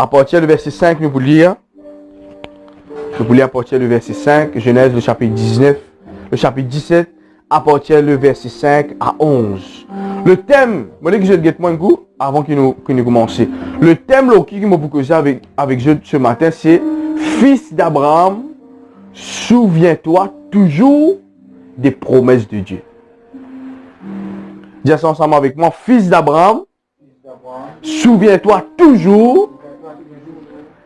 À partir du verset 5, nous voulons lire. Nous voulons lire à partir du verset 5, Genèse, le chapitre 19, le chapitre 17, à partir du verset 5 à 11. Le thème, je vais vous dire un coup avant que nous commencions. Le thème qui m'a posé avec ce matin, c'est Fils d'Abraham, souviens-toi toujours des promesses de Dieu. Dis ça ensemble avec moi. Fils d'Abraham, souviens-toi toujours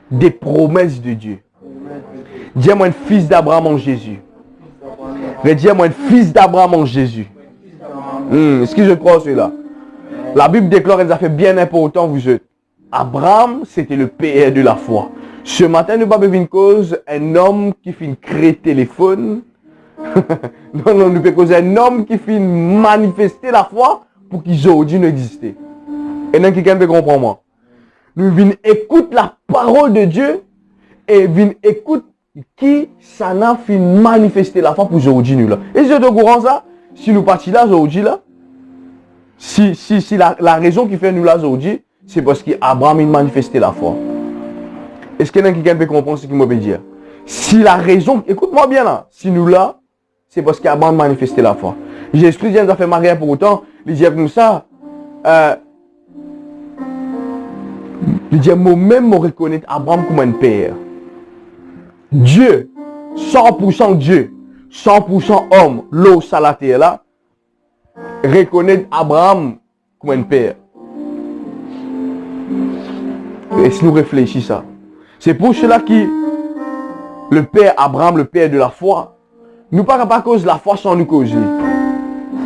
des promesses de Dieu. Dis-moi un fils d'Abraham en Jésus. Dis-moi un fils d'Abraham en Jésus. Est-ce que je crois cela? La Bible déclare qu'elle a fait bien important vous êtes. Abraham, c'était le père de la foi. Ce matin, nous avons une cause, un homme qui fait créer téléphone. non, nous pouvons causer un homme qui fait manifester la foi pour qu'aujourd'hui ne existait. Et non, quelqu'un peut comprendre moi. Nous venons écouter la parole de Dieu et venons écouter qui ça n'a fait manifester la foi pour aujourd'hui nous là. Et je te courant ça, si nous partons là aujourd'hui là, si la raison qui fait nous là aujourd'hui, c'est parce qu'Abraham a manifesté la foi. Est-ce que quelqu'un peut comprendre ce qu'il m'a dire? Si la raison, écoute-moi bien là, si nous là, c'est parce qu'Abraham a manifesté la foi. Jésus nous a fait marier pour autant, il dit comme ça, il dit moi-même me reconnaître Abraham comme un père. Dieu, 100% Dieu, 100% homme, l'eau sur la terre là, reconnaître Abraham comme un père. Et si nous réfléchissons ça, c'est pour cela que le père Abraham, le père de la foi, nous pas capable cause la foi sans nous causer.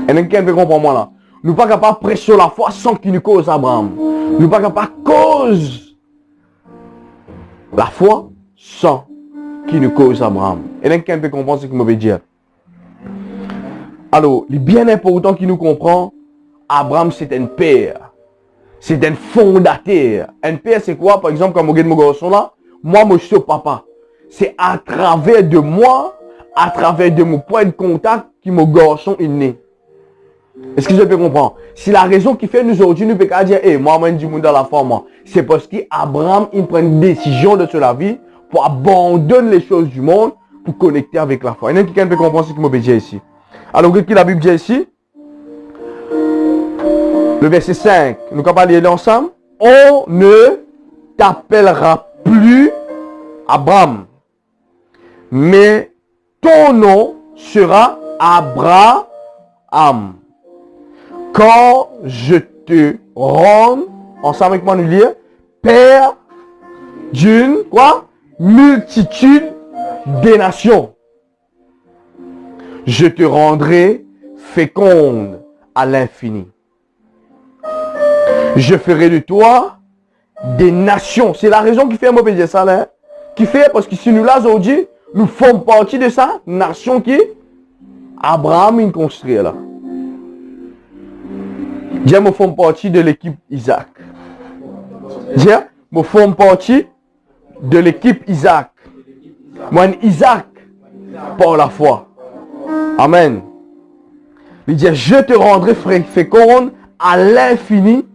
Et quelqu'un peut comprendre moi là. Nous pas capable prêcher la foi sans qu'il nous cause Abraham. Nous pas capable cause la foi sans qu'il nous cause Abraham. Et quelqu'un peut comprendre ce qu'il me veut dire. Alors, il est bien important qu'il nous comprend. Abraham c'est un père. C'est un fondateur. Un père c'est quoi? Par exemple, quand je regarde mon garçon là, moi je suis papa. C'est à travers de moi, à travers de mon point de contact que mon garçon est né. Est-ce que je peux comprendre? Si la raison qui fait nous aujourd'hui, nous ne pouvons pas dire, moi, je du monde dans la foi, moi. C'est parce qu'Abraham, il prend une décision de la vie pour abandonner les choses du monde pour connecter avec la foi. Il y a quelqu'un qui peut comprendre ce que je veux dire ici. Alors, qu'est-ce que la Bible dit ici? Le verset 5. Nous allons parler ensemble. On ne t'appellera plus Abraham, mais ton nom sera Abraham. Quand je te rends, ensemble avec moi nous lire, père d'une quoi? Multitude des nations. Je te rendrai féconde à l'infini. Je ferai de toi des nations. C'est la raison qui fait un mot dire ça là. Qui fait parce que si nous là aujourd'hui, nous faisons partie de ça, nation qui Abraham a construit là. Dieu me font partie de l'équipe Isaac. Dieu me font partie de l'équipe Isaac. Moi, Isaac, par la foi. Amen. Il dit, je te rendrai féconde à l'infini.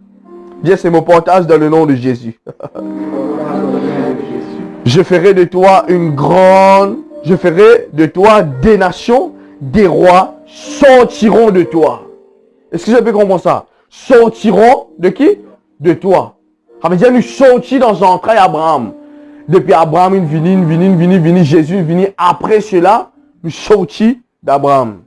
Dieu, c'est mon partage dans le nom de Jésus. Je ferai de toi une grande, je ferai de toi des nations, des rois sortiront de toi. Est-ce que je peux comprendre ça? Sortiront de qui? De toi. Ça veut dire nous sortis dans l'entraille Abraham. Depuis Abraham, il vini, Jésus il vini. Après cela, nous sortis d'Abraham.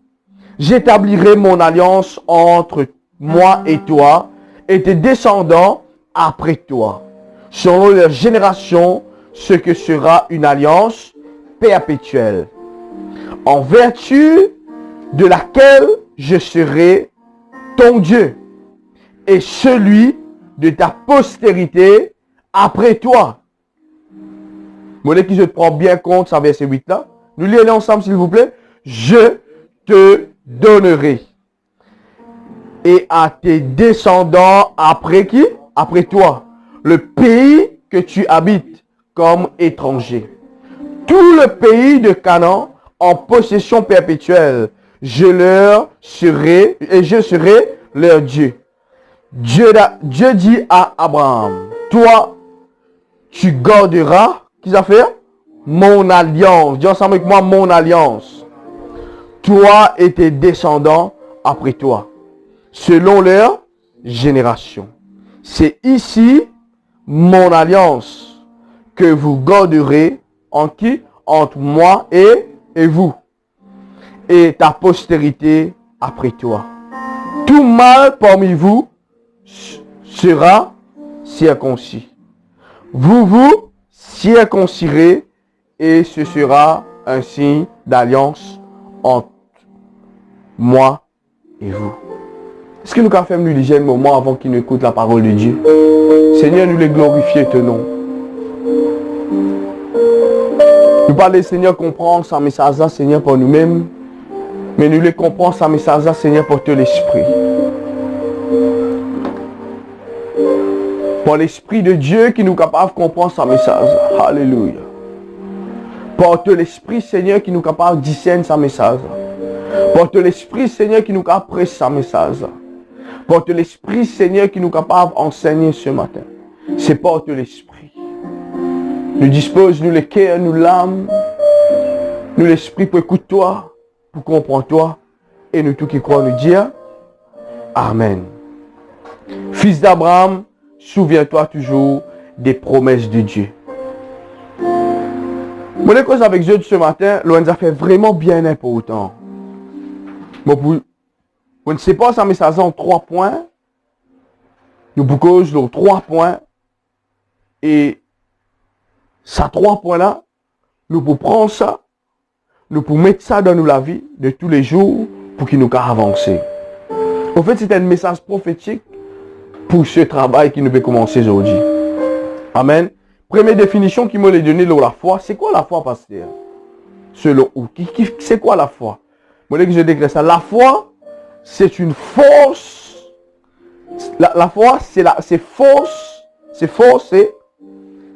J'établirai mon alliance entre moi et toi et tes descendants après toi. Selon leur génération, ce que sera une alliance perpétuelle. En vertu de laquelle je serai ton Dieu et celui de ta postérité après toi. Mon qui je te prends bien compte, ça verset 8 là. Nous lisons ensemble s'il vous plaît. Je te donnerai. Et à tes descendants après qui? Après toi. Le pays que tu habites comme étranger. Tout le pays de Canaan en possession perpétuelle. Je leur serai et je serai leur Dieu. Dieu dit à Abraham, toi, tu garderas, qu'est-ce que ça fait? Mon alliance. Dis ensemble avec moi, mon alliance. Toi et tes descendants après toi, selon leur génération. C'est ici mon alliance que vous garderez en qui? Entre moi et vous. Et ta postérité après toi. Tout mâle parmi vous sera circoncis. Vous vous circoncirez et ce sera un signe d'alliance entre moi et vous. Est-ce que nous avons fait nous lire un moment avant qu'il n'écoute la parole de Dieu? Seigneur, nous les glorifions ton nom. Nous parlons, Seigneur, comprendre sa message, Seigneur, pour nous-mêmes. Mais nous les comprenons sa message, Seigneur, pour tout l'esprit. Pour l'esprit de Dieu qui nous est capable de comprendre sa message. Alléluia. Porte l'esprit, Seigneur, qui nous est capable de discerner sa message. Porte l'esprit, Seigneur, qui nous est capable de prêcher sa message. Porte l'esprit, Seigneur, qui nous est capable d'enseigner ce matin. C'est porte l'esprit. Nous dispose, nous les cœurs, nous l'âme, nous l'esprit pour écouter toi, pour comprendre toi, et nous tous qui croient nous dire Amen. Fils d'Abraham, souviens-toi toujours des promesses de Dieu. Mon écoute avec Dieu ce matin, l'on nous a fait vraiment bien important. Bon, vous ne savez pas ça, mais ça en 3 points. Nous boucons sur 3 points. Et ça 3 points là, nous pouvons prendre ça, nous pouvons mettre ça dans nous la vie de tous les jours pour qu'il nous puisse avancer. En fait, c'est un message prophétique pour ce travail qui nous peut commencer aujourd'hui. Amen. Première définition qui m'a donné de la foi. C'est quoi la foi, pasteur? Selon où? C'est quoi la foi? Moi, je déclare ça. La foi, c'est une force. La foi, c'est force.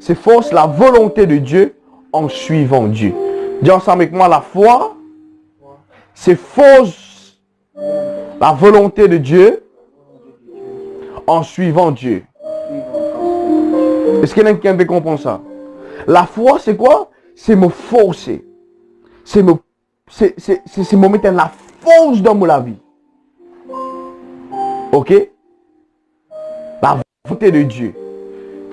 C'est force la volonté de Dieu en suivant Dieu. Dis ensemble avec moi, la foi, c'est force la volonté de Dieu en suivant Dieu. Est-ce qu'il y en a qui peut comprendre ça? La foi, c'est quoi? C'est me forcer. C'est me mettre la force dans ma vie. Ok? La volonté de Dieu.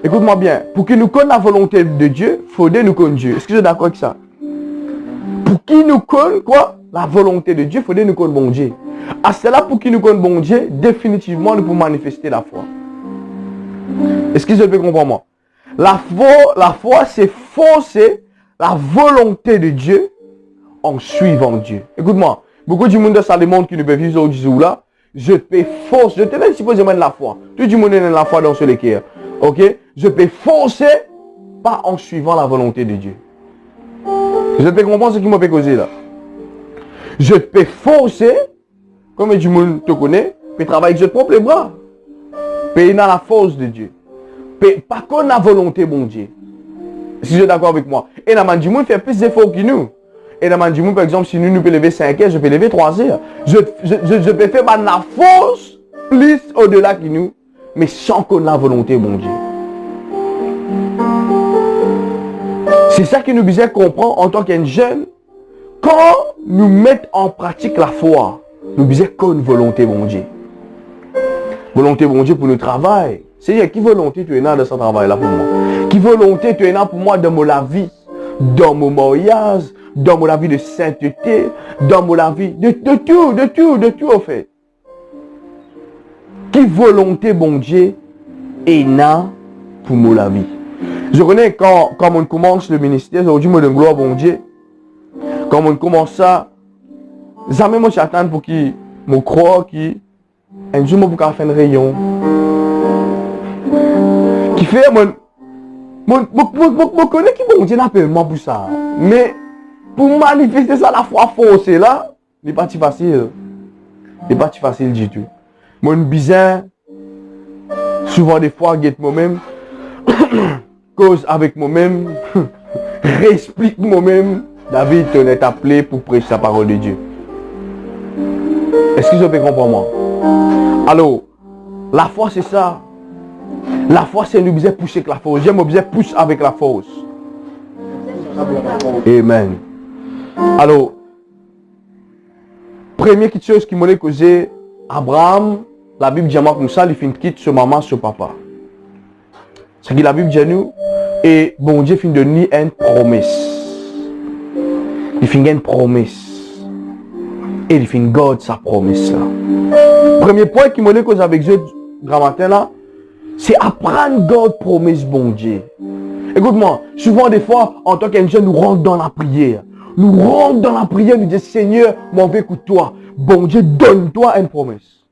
Écoute-moi bien. Pour qu'il nous connaisse la volonté de Dieu, il faut nous connaître Dieu. Est-ce que vous êtes d'accord avec ça? Pour qu'il nous connaisse quoi? La volonté de Dieu, il faut nous connaître bon Dieu. À cela, pour qu'il nous connaisse bon Dieu, définitivement, nous pouvons manifester la foi. Est-ce que vous pouvez comprendre moi? La foi, c'est forcer la volonté de Dieu en suivant Dieu. Écoute-moi, beaucoup de monde dans le monde qui ne peut vivre aujourd'hui là, je peux forcer, je te laisse supposément de la foi. Tout le monde a la foi dans ce cœur. Ok? Je peux forcer, pas en suivant la volonté de Dieu. Je peux comprendre ce qui m'a fait causer là. Je peux forcer, comme du monde te connaît, peut travailler avec ses propres bras. Peut dans la force de Dieu. Pas qu'on la volonté bon Dieu. Si vous êtes d'accord avec moi. Et dans le monde fait plus d'efforts que nous. Et dans le monde, par exemple, si nous pouvons lever 5 heures, je peux lever 3 heures. Je peux faire la force plus au-delà que nous, mais sans qu'on la volonté bon Dieu. C'est ça que nous devons comprendre en tant qu'un jeune. Quand nous mettons en pratique la foi, nous devons qu'on volonté bon Dieu. Volonté bon Dieu pour notre travail. C'est-à-dire, qui volonté tu es là dans ce travail-là pour moi? Qui volonté tu es là pour moi dans mon vie, dans mon mariage, dans mon vie de sainteté, dans mon vie de tout en fait. Qui volonté bon Dieu est là pour mon vie? Je connais quand on commence le ministère, aujourd'hui je donne gloire bon Dieu. Quand on commence ça, jamais moi j'attends pour qu'il me croie qui un jour moi pour faire un rayon. Qui fait je connais qui bon Dieu n'a pas moi pour ça. Mais pour manifester ça la foi forcée là, il n'est pas si facile. Il n'est pas si facile du tout. Mon bizarre, souvent des fois, guette moi-même, cause avec moi-même, réexplique moi-même. David t'en appelé pour prêcher la parole de Dieu. Est-ce que je peux comprendre moi? Alors, la foi c'est ça. La foi, c'est nous besoin pousser avec la force. J'aime besoin pousser avec la force. Amen. Alors, première petite chose qui m'a causé, Abraham, la Bible dit comme ça, il finit quitte ce maman, ce papa. C'est que la Bible dit nous, et bon Dieu finit de donner une promesse. Il finit une promesse. Et il finit garde sa promesse là. Premier point qui m'a causé avec Dieu, grand matin là, c'est apprendre garde promesse bon Dieu. Écoute-moi, souvent des fois, en tant qu'un jeune, nous rentrons dans la prière. Nous rentrons dans la prière, nous disons, Seigneur, mon Dieu, écoute-toi. Bon Dieu, donne-toi une promesse.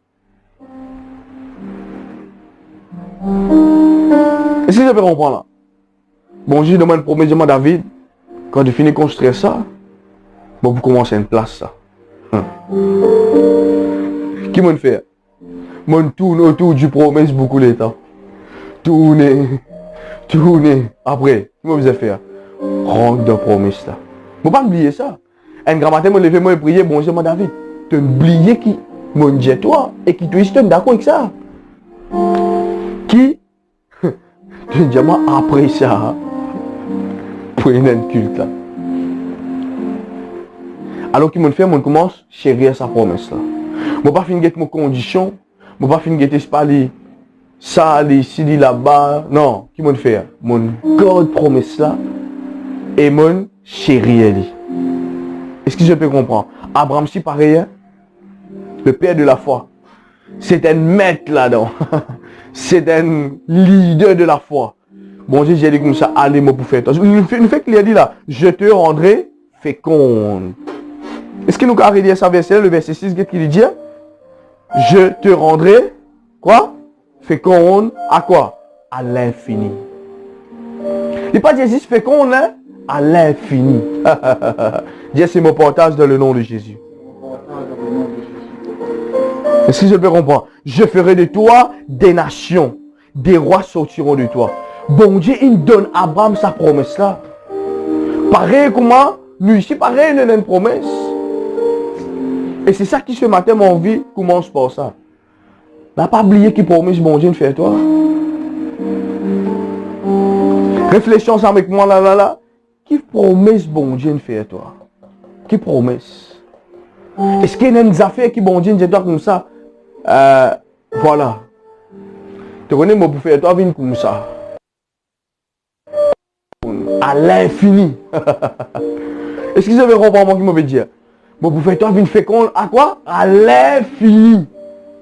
Est-ce que je peux comprendre là? Bon Dieu demande une promesse, demande à David. Quand tu finis de construire ça, bon, vous commencez une place ça. Qui m'a fait? Mon tourne autour du promesse beaucoup de temps. Tourner. Après, comment vous avez fait? Rentre de promesse là. Faut pas oublier ça. Un grand matin, je me levé, je prier, bon Dieu, mon David. Tu oublies qui? Mon Dieu, toi. Et qui tu es d'accord avec ça? Qui? Tu dis, moi, après ça, pour un culte là. Alors qu'il me fait, on commence à chérir sa promesse là. Je ne vais pas finir avec mes conditions. Je ne vais pas finir avec parler. Ça, ici, là-bas. Non, qui m'a fait? Mon God promesse là. Et mon chéri. Est-ce que je peux comprendre? Abraham, si pareil, hein? Le père de la foi. C'est un maître là-dedans. C'est un leader de la foi. Bon Dieu, j'ai dit comme ça, allez, moi pour faire. Une fait qu'il a dit là, je te rendrai féconde. Est-ce qu'il nous a redit ça verset, le verset 6, qu'est-ce qu'il dit? Je te rendrai, quoi? Féconde, à quoi? À l'infini. Il n'est pas dit juste féconde, hein? À l'infini. Dieu, c'est mon portage dans le nom de Jésus. Est-ce que je peux comprendre? Je ferai de toi des nations. Des rois sortiront de toi. Bon Dieu, il donne à Abraham sa promesse là. Pareil comment? Nous ici, pareil, il a une promesse. Et c'est ça qui ce matin, mon vie commence par ça. N'a pas oublié qu'il promesse bon Dieu de faire toi. Réfléchissons avec moi là. Qui promesse bon Dieu de faire toi? Qui promesse? Est-ce qu'il y a une affaire qui bon Dieu de toi comme ça? Voilà. Tu connais mon pour faire toi, viens comme ça. À l'infini. Est-ce que vous avez compris moi qui me veut dire? Mon pour faire toi, viens féconde à quoi? À l'infini.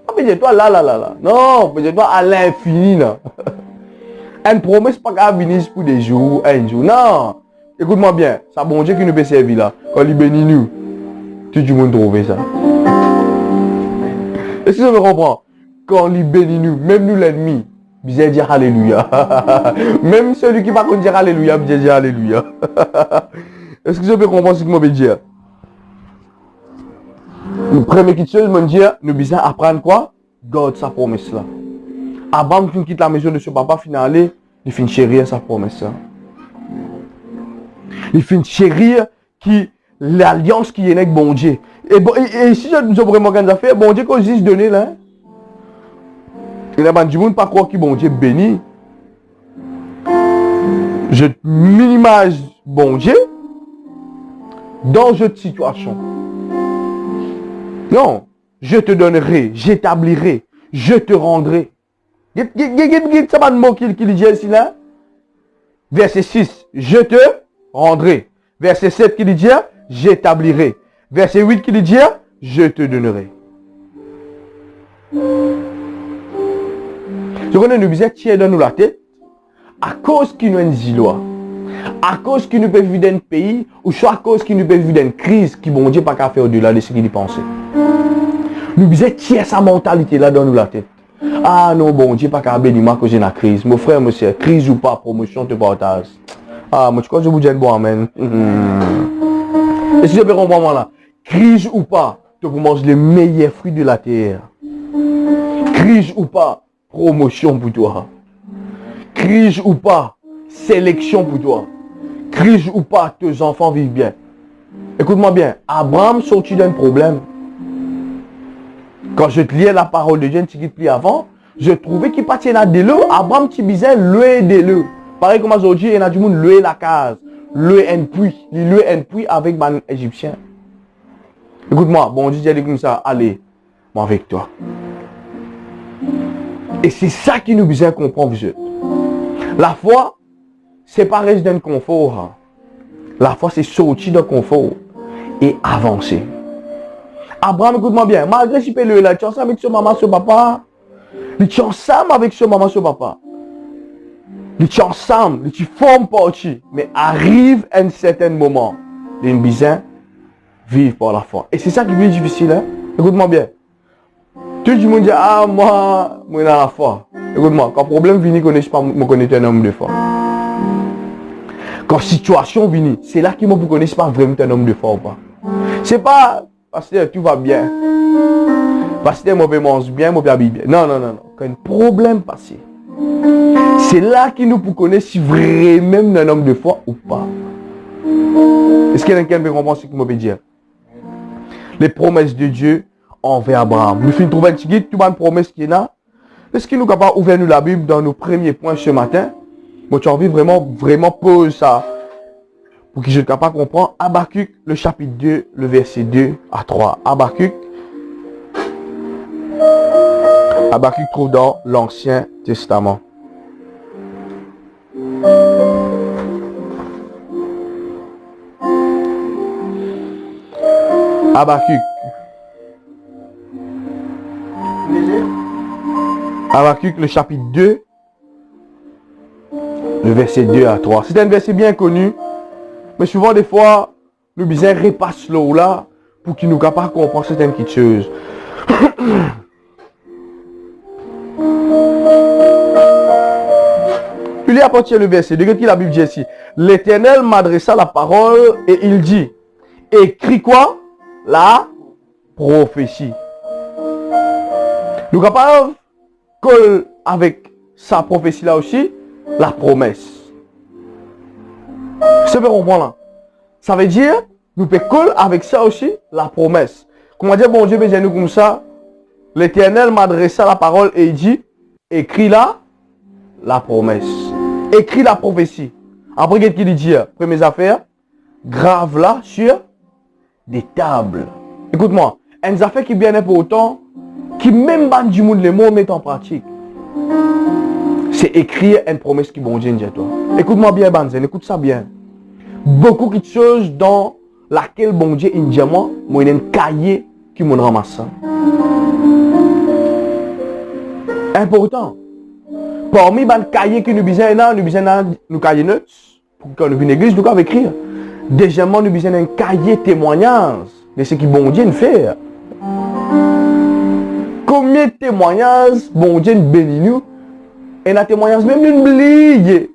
Pas dire toi là. Non, dire toi à l'infini là. Une promesse pas qu'à venir pour des jours, un jour. Non. Écoute-moi bien. Ça bon Dieu qui nous peut servir là. Quand il bénit nous. Tout le monde trouve ça. Est-ce que je me comprends? Quand il bénit nous, même nous l'ennemi, bien dire alléluia. Même celui qui va dire alléluia, bien dire alléluia. Est-ce que je peux comprendre ce que je veux dire? Le premier qui chose, mon Dieu, nous besoin apprendre quoi? Garde sa promesse là. Abraham qui quitte la maison de son papa, finalement, il finit chérir sa promesse là. Il finit chérir qui l'alliance qui est avec bon Dieu. Et si je vraiment organiser faire, bon Dieu qu'on juste donné là. Il a du monde pas croire que bon Dieu bénit. Je minimise bon Dieu dans cette situation. Non, je te donnerai, j'établirai, je te rendrai. Ça va de mot qu'il dit ici là. Verset 6, je te rendrai. Verset 7 qui dit, j'établirai. Verset 8 qui dit, je te donnerai. Je connais nous disons tiens dans nous la tête à cause qu'il nous a une zillois. À cause qu'il nous peut vivre dans un pays ou soit à cause qu'il nous peut vivre dans une crise qui bon Dieu pas qu'à faire au-delà de ce qu'il pensait. Nous disons tiens sa mentalité là dans nous la tête. Ah non bon Dieu pas qu'à bénir moi cause de la crise. Mon frère monsieur crise ou pas promotion te partage. Ah moi tu crois que je vous dis un bon amen. Et si je peux comprendre là, crise ou pas, tu peux manger les meilleurs fruits de la terre. Crise ou pas, promotion pour toi. Crise ou pas, sélection pour toi. Crise ou pas, tes enfants vivent bien. Écoute-moi bien, Abraham sorti d'un problème. Quand je te lis la parole de Dieu, tu quittes plus avant, Je trouvais qu'il partait à de l'eau. Abraham qui disait louer de l'eau. Pareil comme aujourd'hui, il y en a du monde louer la case. Louer un puits. Il louer un puits avec les Égyptiens. Écoute-moi, bon Dieu dit comme ça, allez, moi avec toi. Et c'est ça qui nous besoin comprendre, vous. La foi, c'est pas rester dans le confort. La foi, c'est sortir du confort et avancer. Abraham, écoute-moi bien, malgré si tu peux le là, tu es ensemble avec son maman, son papa. Tu es ensemble avec son maman, son papa. Tu es ensemble, tu formes partie. Mais arrive un certain moment, il besoin vivre par la foi. Et c'est ça qui est difficile. Hein? Écoute-moi bien. Tout le monde dit, ah, moi, dans la foi. Écoute-moi, quand problème vient, je ne connais pas un homme de foi. Quand situation vient, c'est là que moi, vous ne connaissez pas vraiment un homme de foi ou pas. C'est pas parce que tout va bien. Parce que moi, je mange bien, moi, je habille bien. Non, non, non, non. Quand un problème passe, c'est là que nous pouvons connaître si vraiment un homme de foi ou pas. Est-ce qu'il y a quelqu'un qui peut comprendre ce que je veux dire? Les promesses de Dieu envers Abraham. Nous finissons de trouver un petit guide, tout le monde promesse qu'il y a. Est-ce qu'il nous est capable d'ouvrir nous la Bible dans nos premiers points ce matin? Moi, tu as envie vraiment pose ça. Pour que je sois capable de comprendre. Habakkuk, le chapitre 2, le verset 2 à 3. Habakkuk trouve dans l'Ancien Testament. Habakkuk, le chapitre 2, le verset 2 à 3. C'est un verset bien connu, mais souvent des fois, nous besoin repasse là pour qu'il nous capable de comprendre certaines petites choses. Il y a partir le verset, de qui la Bible dit ici. L'Éternel m'adressa la parole et il dit, écris quoi? La prophétie. Nous capables colle avec sa prophétie là aussi, la promesse. C'est bien comprendre là. Ça veut dire, nous pouvons coller avec ça aussi, la promesse. Comment dire, bon Dieu, nous comme ça, l'Éternel m'adressa la parole et il dit, écris là, la promesse. Écris la prophétie. Après, qu'est-ce qu'il dit? Premières affaires, grave là sur des tables. Écoute-moi, une affaire qui est bien important, qui même ban du monde les mots mettent en pratique. C'est écrire une promesse qui bon Dieu dit à toi. Écoute-moi bien, Banzen, écoute ça bien. Beaucoup de choses dans laquelle bon Dieu dit à moi, il y a un cahier qui me ramasse. Important. Parmi les cahiers que nous besoin, nous cahiers notes, pour quand nous venons à l'église, nous avons écrire. Deuxièmement, nous avons besoin d'un cahier témoignage de ce que bon Dieu fait. Combien de témoignages bon Dieu bénit nous? Et un témoignage même nous oublions.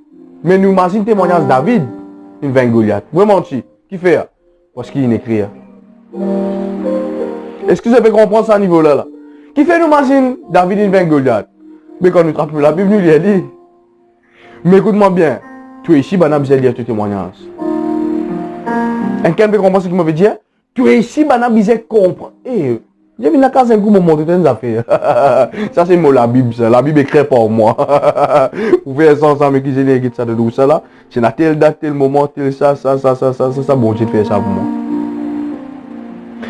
Mais nous imaginons le témoignage de David, une vain Goliath. Vraiment, qui fait? Parce qu'il écrit. Est-ce que vous avez compris ça à niveau là? Qui fait nous imaginer David une vain Goliath? Mais quand nous trappons la Bible, nous lui a dit. Mais écoute-moi bien. Tu es ici, on a besoin de lire tes témoignages. Quelqu'un peut comprendre ce qu'il m'avait dit? Tu es ici, on a besoin de comprendre. Eh, j'ai vu la case un coup pour montrer des affaires. Ça, c'est moi la Bible. Ça. La Bible écrit pour moi. Vous faites ça ensemble, qui j'ai dit ça de tout ça là. C'est à telle date, tel moment, tel ça. Bon Dieu, fait ça pour moi.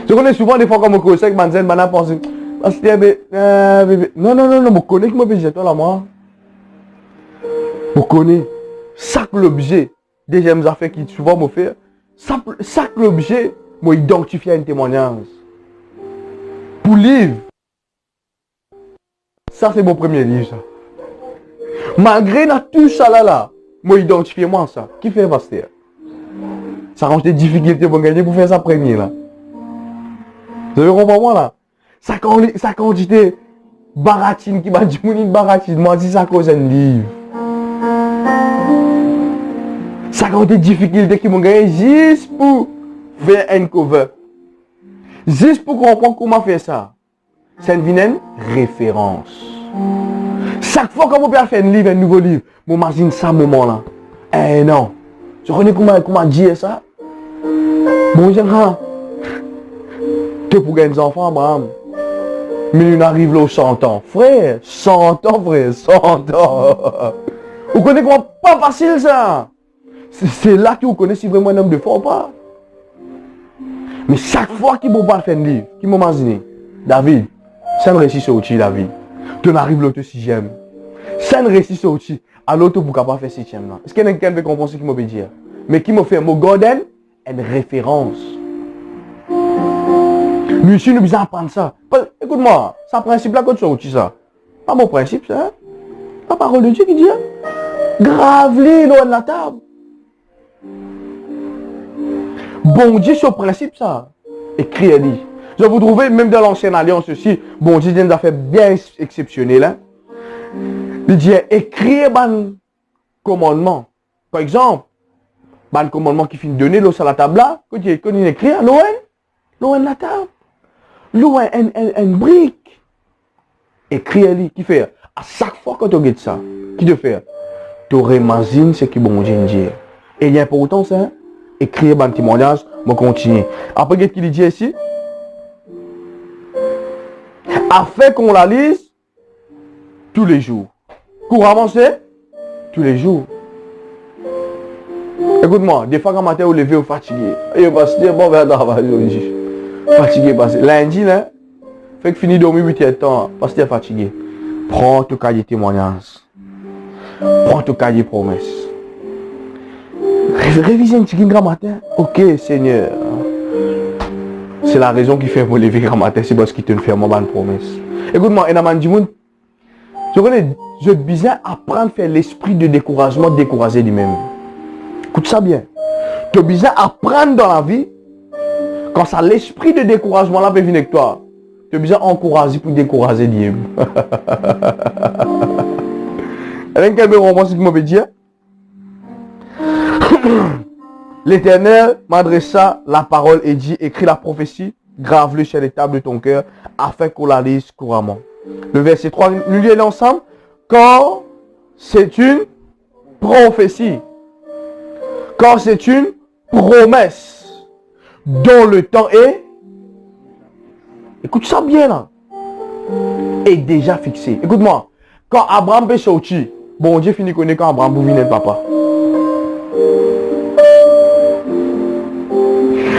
Je connais souvent des fois comme au conseil, Manzen, on a pensé. Non, je connais que moi, je toi là, moi. Je connais. Chaque l'objet, deuxième affaire qui souvent me fait, chaque l'objet, moi, identifier un témoignage. Pour livre. Ça, c'est mon premier livre, ça. Malgré tout ça là, moi, identifier moi ça. Qui fait pasteur? Ça range des difficultés pour gagner pour faire ça premier là. Vous avez compris moi là? Ça quantité baratine qui m'a dit mon baratine, moi dit ça cause un livre. Ça quantité difficulté qui m'ont gagné juste pour faire un cover. Juste pour comprendre comment faire ça. C'est une référence. Chaque fois que vous pouvez faire un nouveau livre, vous imaginez ça moment là. Eh non. Je connais comment dire ça. Bon, j'aime. Tu pour gagner des enfants, Abraham. Mais on arrive là aux 100 ans. Frère, 100 ans, frère, 100 ans. Vous connaissez comment pas facile ça. C'est là que vous connaissez si vraiment un homme de foi ou pas. Mais chaque fois qu'il m'a fait un livre, qu'il m'a imaginé, David, ça ne réussit au-dessus, David. Tu arrives l'autre 6e. Ça ne réussit au-dessus. Alors tu ne peux pas faire 7e là. Est-ce qu'il y a quelqu'un qui veut comprendre ce qu'il m'a dit? Mais qui m'a fait un mot Gordon, une référence. Nous ici, nous besoin apprendre ça. Écoute-moi, c'est un principe là que tu as au-dessus ça. Pas mon principe ça. La parole de Dieu qui dit, grave-les loin de la table. Bon Dieu, c'est au principe ça. Écris-les. Je vous trouvez même dans l'ancienne alliance aussi, bon Dieu, des affaires bien exceptionnelles. Hein? Il dit, écrire un commandement. Par exemple, un commandement qui finit de donner l'eau sur la table là, que Dieu écrit, loin de la table. Loin une brique. Écris-les. Qui fait? À chaque fois que tu regardes ça, qui te fait? Tu imagines ce que bon Dieu dit. Et il y a important ça, hein? Écrire un témoignage, je continue. Après, qu'est-ce qu'il dit ici? Afin qu'on la lise tous les jours. Couramment, c'est tous les jours. Écoute-moi, des fois quand matin, vous levez, vous fatigué. Et vous passez bon vers le travail aujourd'hui. Fatigué, parce que lundi, là, fait que fini dormir 8 heures de temps, parce que tu es fatigué. Prends ton cahier témoignage. Prends ton cahier promesse. Révisez un petit grand matin. Ok, Seigneur. C'est la raison qui fait pour lever grand matin, c'est parce qu'il te fait une bonne promesse. Écoute-moi, je connais, je besoin apprendre à faire l'esprit de découragement, décourager lui-même. Écoute ça bien. Tu as besoin apprendre dans la vie, quand ça l'esprit de découragement là peut venir avec toi, tu as besoin d'encourager pour décourager lui-même. Quelqu'un me reprend ce que m'avait dit? L'Éternel m'adressa la parole et dit, écris la prophétie, grave-le sur les tables de ton cœur, afin qu'on la lise couramment. Le verset 3, nous lisons ensemble. Quand c'est une prophétie, quand c'est une promesse, dont le temps est, écoute ça bien là, est déjà fixé. Écoute-moi, quand Abraham est sorti, bon Dieu finit connaître quand Abraham vous venez de papa.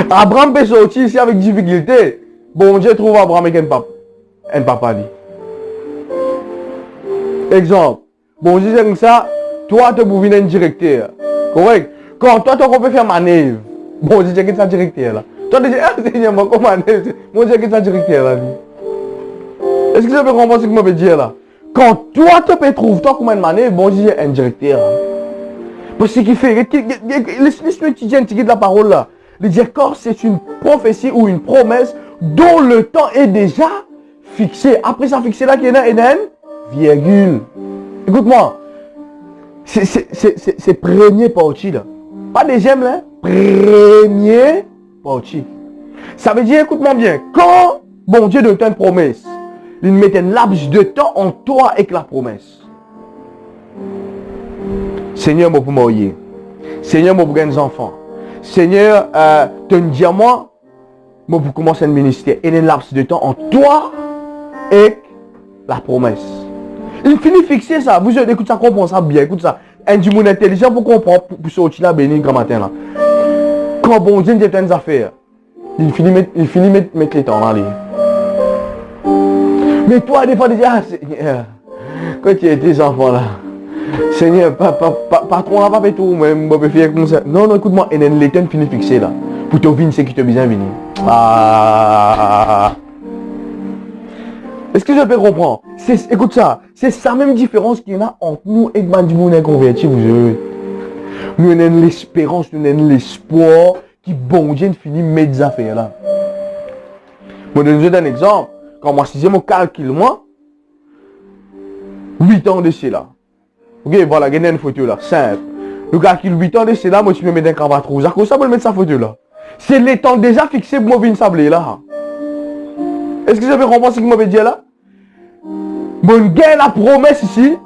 Abraham peut sortir ici avec difficulté. Bon Dieu trouve Abraham avec un papa dit. Exemple. Bon Dieu c'est comme ça. Toi tu peux venir un directeur. Correct. Quand toi tu peux faire manœuvre. Bon Dieu c'est un directeur là. Toi tu dis ah Seigneur moi comment manœuvre. Bon Dieu c'est un directeur là. Est-ce que tu peux comprendre ce que je veux dire là? Quand toi tu peux trouver toi comme un manœuvre. Bon Dieu c'est un directeur. Parce que ce qui fait. Laisse-moi étudier un petit peu de la parole là. Le décor, c'est une prophétie ou une promesse dont le temps est déjà fixé. Après ça, fixé là, qu'il y a une virgule. Écoute-moi. C'est premier parti là. Pas deuxième là. Premier parti. Ça veut dire, écoute-moi bien, quand bon Dieu donne une promesse, il met un laps de temps en toi avec la promesse. Seigneur, mon pour marier. Seigneur, mon pour gagner enfants. Seigneur, tu me dis à moi, pour commencer un ministère, et un laps de temps en toi et la promesse. Il finit fixer ça. Vous écoutez ça, comprends ça bien. Écoute ça. Un du monde intelligent pour comprendre, pour sortir là, béni, grand matin là. Quand bon Dieu dit des affaires, il finit mettre les temps là. Mais toi, des fois, tu dis, ah Seigneur, quand tu es tes enfants là, Seigneur, patron là, pas fait tout, même, je peux faire comme ça. Non, écoute-moi, et l'état finit fixé là. Pour te venir, c'est qui te besoin venir. Ah. Est-ce que je peux comprendre? Écoute ça, c'est sa même différence qu'il y a entre nous et le monde inconverti, vous savez. Nous avons l'espérance, nous avons l'espoir qui, bon Dieu, finit mettre des affaires là. Je vais vous donner un exemple. Quand moi, si je me calcule, moi, 8 ans de cela. Ok, voilà, il y a une photo là, simple. Le calcul 8 ans de cela, moi, je me mets un cravate rouge. À cause ça, je vais mettre sa photo là. C'est les temps déjà fixé pour moi venir sabler là. Est-ce que vous avez compris ce que m'avait dit là? Bon, gagne la promesse ici,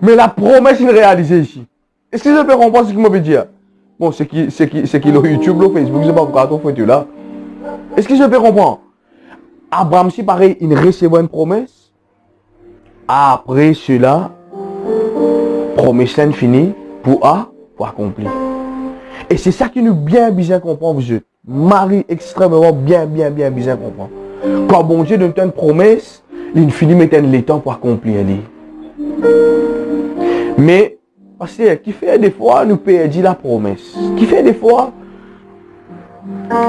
mais la promesse est réalisée ici. Est-ce que vous avez compris ce que m'avait dit? Bon, c'est qui le YouTube, le Facebook, je ne sais pas pourquoi ton photo là. Est-ce que je peux comprendre? Abraham, si pareil, il recevait une promesse. Après cela, promesse finie pour accomplir. Et c'est ça qui nous bien comprendre, vous êtes. Marie extrêmement bien comprendre. Quand bon Dieu donne une promesse, il finit mettre le temps pour accomplir. Mais, parce que, qui fait des fois, nous perdons la promesse. Qui fait des fois,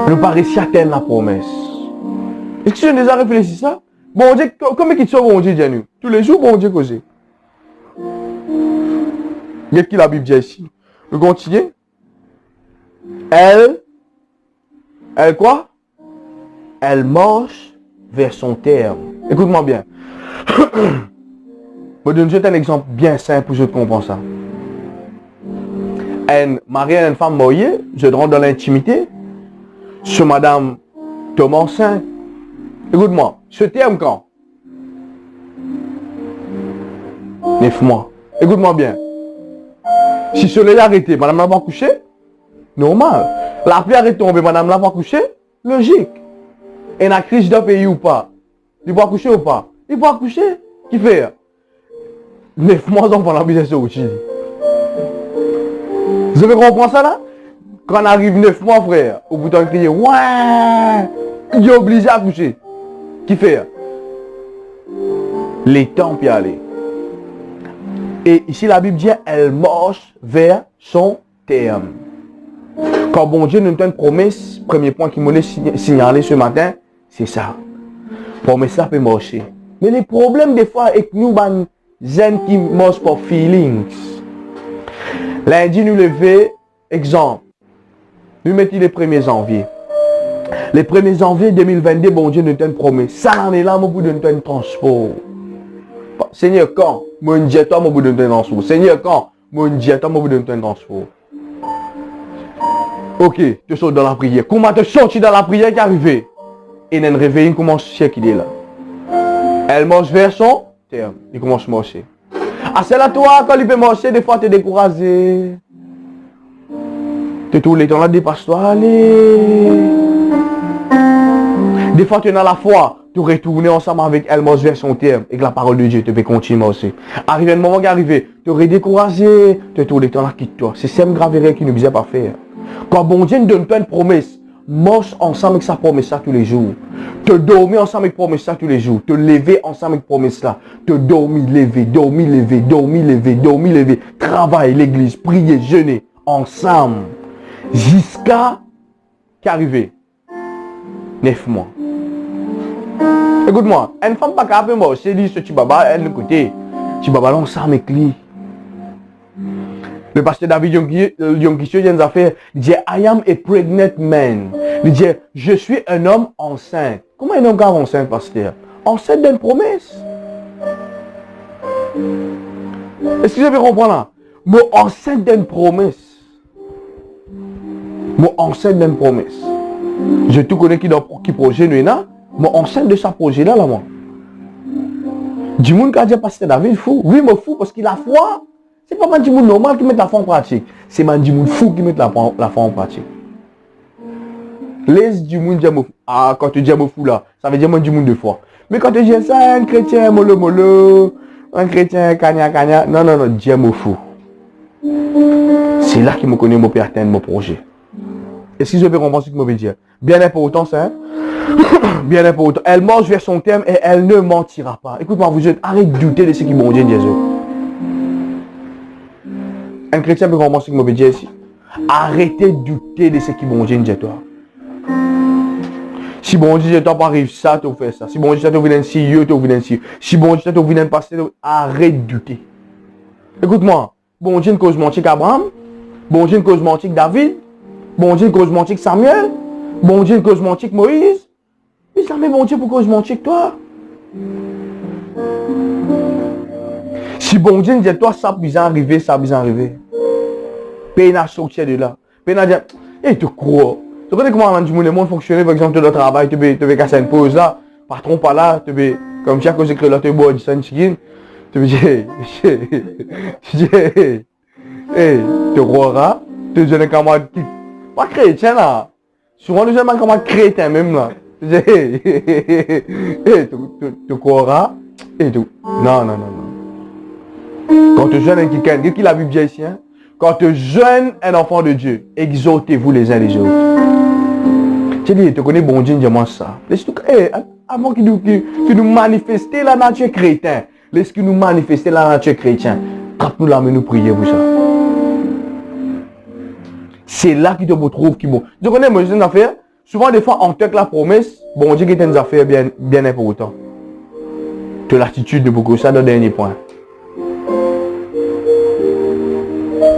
nous paraissons atteindre la promesse. Est-ce que tu as déjà réfléchi ça? Bon Dieu, comment il sauve bon Dieu, Dieu? Tous les jours, bon Dieu, cause. Qu'est-ce que la Bible dit ici? Nous continuons. Elle quoi? Elle marche vers son terme. Écoute-moi bien. Je vais donner un exemple bien simple pour que je comprenne ça. Marie est une femme mariée, je rentre dans l'intimité. Sur madame tombe enceinte. Écoute-moi, ce terme quand? 9 mois. Écoute-moi bien. Si cela est arrêté, madame n'a pas couché, normal. La pluie est tombée, madame n'a pas couché, logique. Et la crise d'un pays ou pas? Il peut coucher ou pas? Il peut coucher. Qui fait? 9 mois avant la business au Chili. Vous avez compris ça là? Quand on arrive 9 mois, frère, au bout d'un crier, ouais, il est obligé à coucher. Qui fait? Les temps puis aller. Et ici la Bible dit, elle marche vers son terme. Quand bon Dieu nous donne une promesse, premier point qui m'a signalé ce matin, c'est ça. Promesse ça peut marcher. Mais les problèmes des fois avec nous, gens qui marchent pour feelings. Lundi nous lever, exemple. Nous mettons les 1er janvier. Les 1er janvier 2022, bon Dieu nous donne une promesse. Ça en est là, mon bout de un transport. Seigneur, quand? Mon Dieu, toi, mon bout de un transport. Seigneur, quand? Mon Dieu, toi, mon bout de un transport. Ok, tu sautes dans la prière. Comment tu sortis dans la prière qui est arrivée? Et il y a un réveil, il commence à qu'il est là. Elle marche vers son terme. Il commence à marcher. Ah, c'est là, toi, quand il peut marcher, des fois, tu es découragé. Tu es tous les temps là, dépasse-toi, allez. Des fois, tu es dans la foi. Tu retournes ensemble avec elle, marche vers son terme. Et que la parole de Dieu te fait continuer aussi. Arrivé un moment qui est arrivé, tu es découragé. Tu es tous les temps là, quitte-toi. C'est ça grave qui nous disait pas faire. Quand bon Dieu nous donne pas une promesse, marche ensemble avec sa promesse là tous les jours. Te dormir ensemble avec promesse là tous les jours. Te lever ensemble avec promesse là. Te dormir, lever, dormir, lever, dormir, lever, dormir, lever. Travailler l'église, prier, jeûner ensemble. Jusqu'à qu'arriver 9 mois. Écoute-moi, une femme pas capable de marcher, dit ce petit baba, elle le côté. Petit baba là ensemble avec lui. Le pasteur David Yonkisho vient de faire, il dit, I am a pregnant man. Il dit, je suis un homme enceinte. Comment un homme est enceinte, pasteur? Enceinte d'une promesse. Est-ce que vous avez compris là? Moi, enceinte d'une promesse. Moi, enceinte d'une promesse. Je tout connais qui projet nous là. Moi, enceinte de sa projet là, moi. Du monde qui a dit, pasteur David, fou. Oui, mais fou parce qu'il a foi. C'est pas un monde normal qui met la foi en pratique. C'est un monde fou qui met la foi en pratique. Laisse du monde dire fou. Ah, quand tu dis fou là, ça veut dire du monde de foi. Mais quand tu dis ça, un chrétien mollo, un chrétien cagna, non, dis fou. C'est là qu'il me connaît mon père atteindre mon projet. Est-ce que je vais comprendre ce que je veux dire? Bien important ça, hein? Bien important. Elle marche vers son terme et elle ne mentira pas. Écoute-moi, vous êtes, arrête de douter de ce qui vont dire Dieu. Un chrétien peut comprendre ce que je veux dire ici. Arrêtez de douter de ce qui vont dire Dieu toi. Si bon Dieu toi pas arrive ça, tu fais ça. Si bon Dieu toi vient ici, tu viens ici. Si bon Dieu toi vient passer, arrête de douter. Écoute-moi, bon Dieu cause mentique Abraham, bon Dieu cause mentique David, bon Dieu cause mentique Samuel, bon Dieu cause mentique Moïse. Mais ça met bon Dieu pour cause mentique toi. Si bon Dieu dit toi ça bien arrivé, ça bien arrivé. Peine à sortir de là. Peine à dire, et tu crois. Tu connais comment le monde fonctionne, par exemple, le travail, tu veux casser une pause là, patron pas là, tu veux, comme chaque chose que là, tu bois du sunshine, tu veux dire, tu croiras, tu es un camarade qui, pas chrétien là, souvent les gens camarades chrétiens même là, Tu croiras. Et tout. Non, non, non, non. Quand tu jeûnes quelqu'un, qu'est-ce qu'il a vu bien ici, hein? Quand tu jeûnes un enfant de Dieu, exhortez-vous les uns les autres. Tu dis, tu connais bon Dieu, dis-moi ça. Avant qu'il nous manifeste la nature chrétienne, laisse-qu'il nous manifeste la nature chrétienne. Quand nous l'amenons, nous prier pour ça. C'est là qu'il te retrouve qui bon. Tu connais, moi, j'ai une affaire. Souvent, des fois, on te la promesse, bon Dieu qui a une affaire bien important. De l'attitude de beaucoup, ça, le dernier point.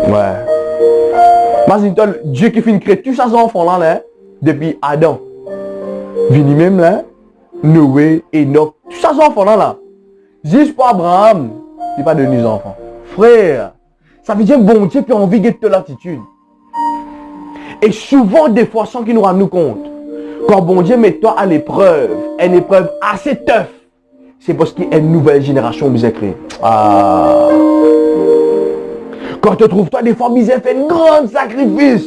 Ouais. Imagine-toi, Dieu qui finit de créer tous ces enfants là, depuis Adam. Vini même là, Noé, Enoch, tous ces enfants là. Juste pour Abraham, il n'est pas devenu enfant. Frère, ça veut dire bon Dieu qui a envie de te l'attitude. Et souvent, des fois, sans qu'il nous rende compte, quand bon Dieu met toi à l'épreuve, une épreuve assez tough, c'est parce qu'il y a une nouvelle génération qui s'est créée. Ah. Quand tu trouves toi des fois, il fait un grand sacrifice.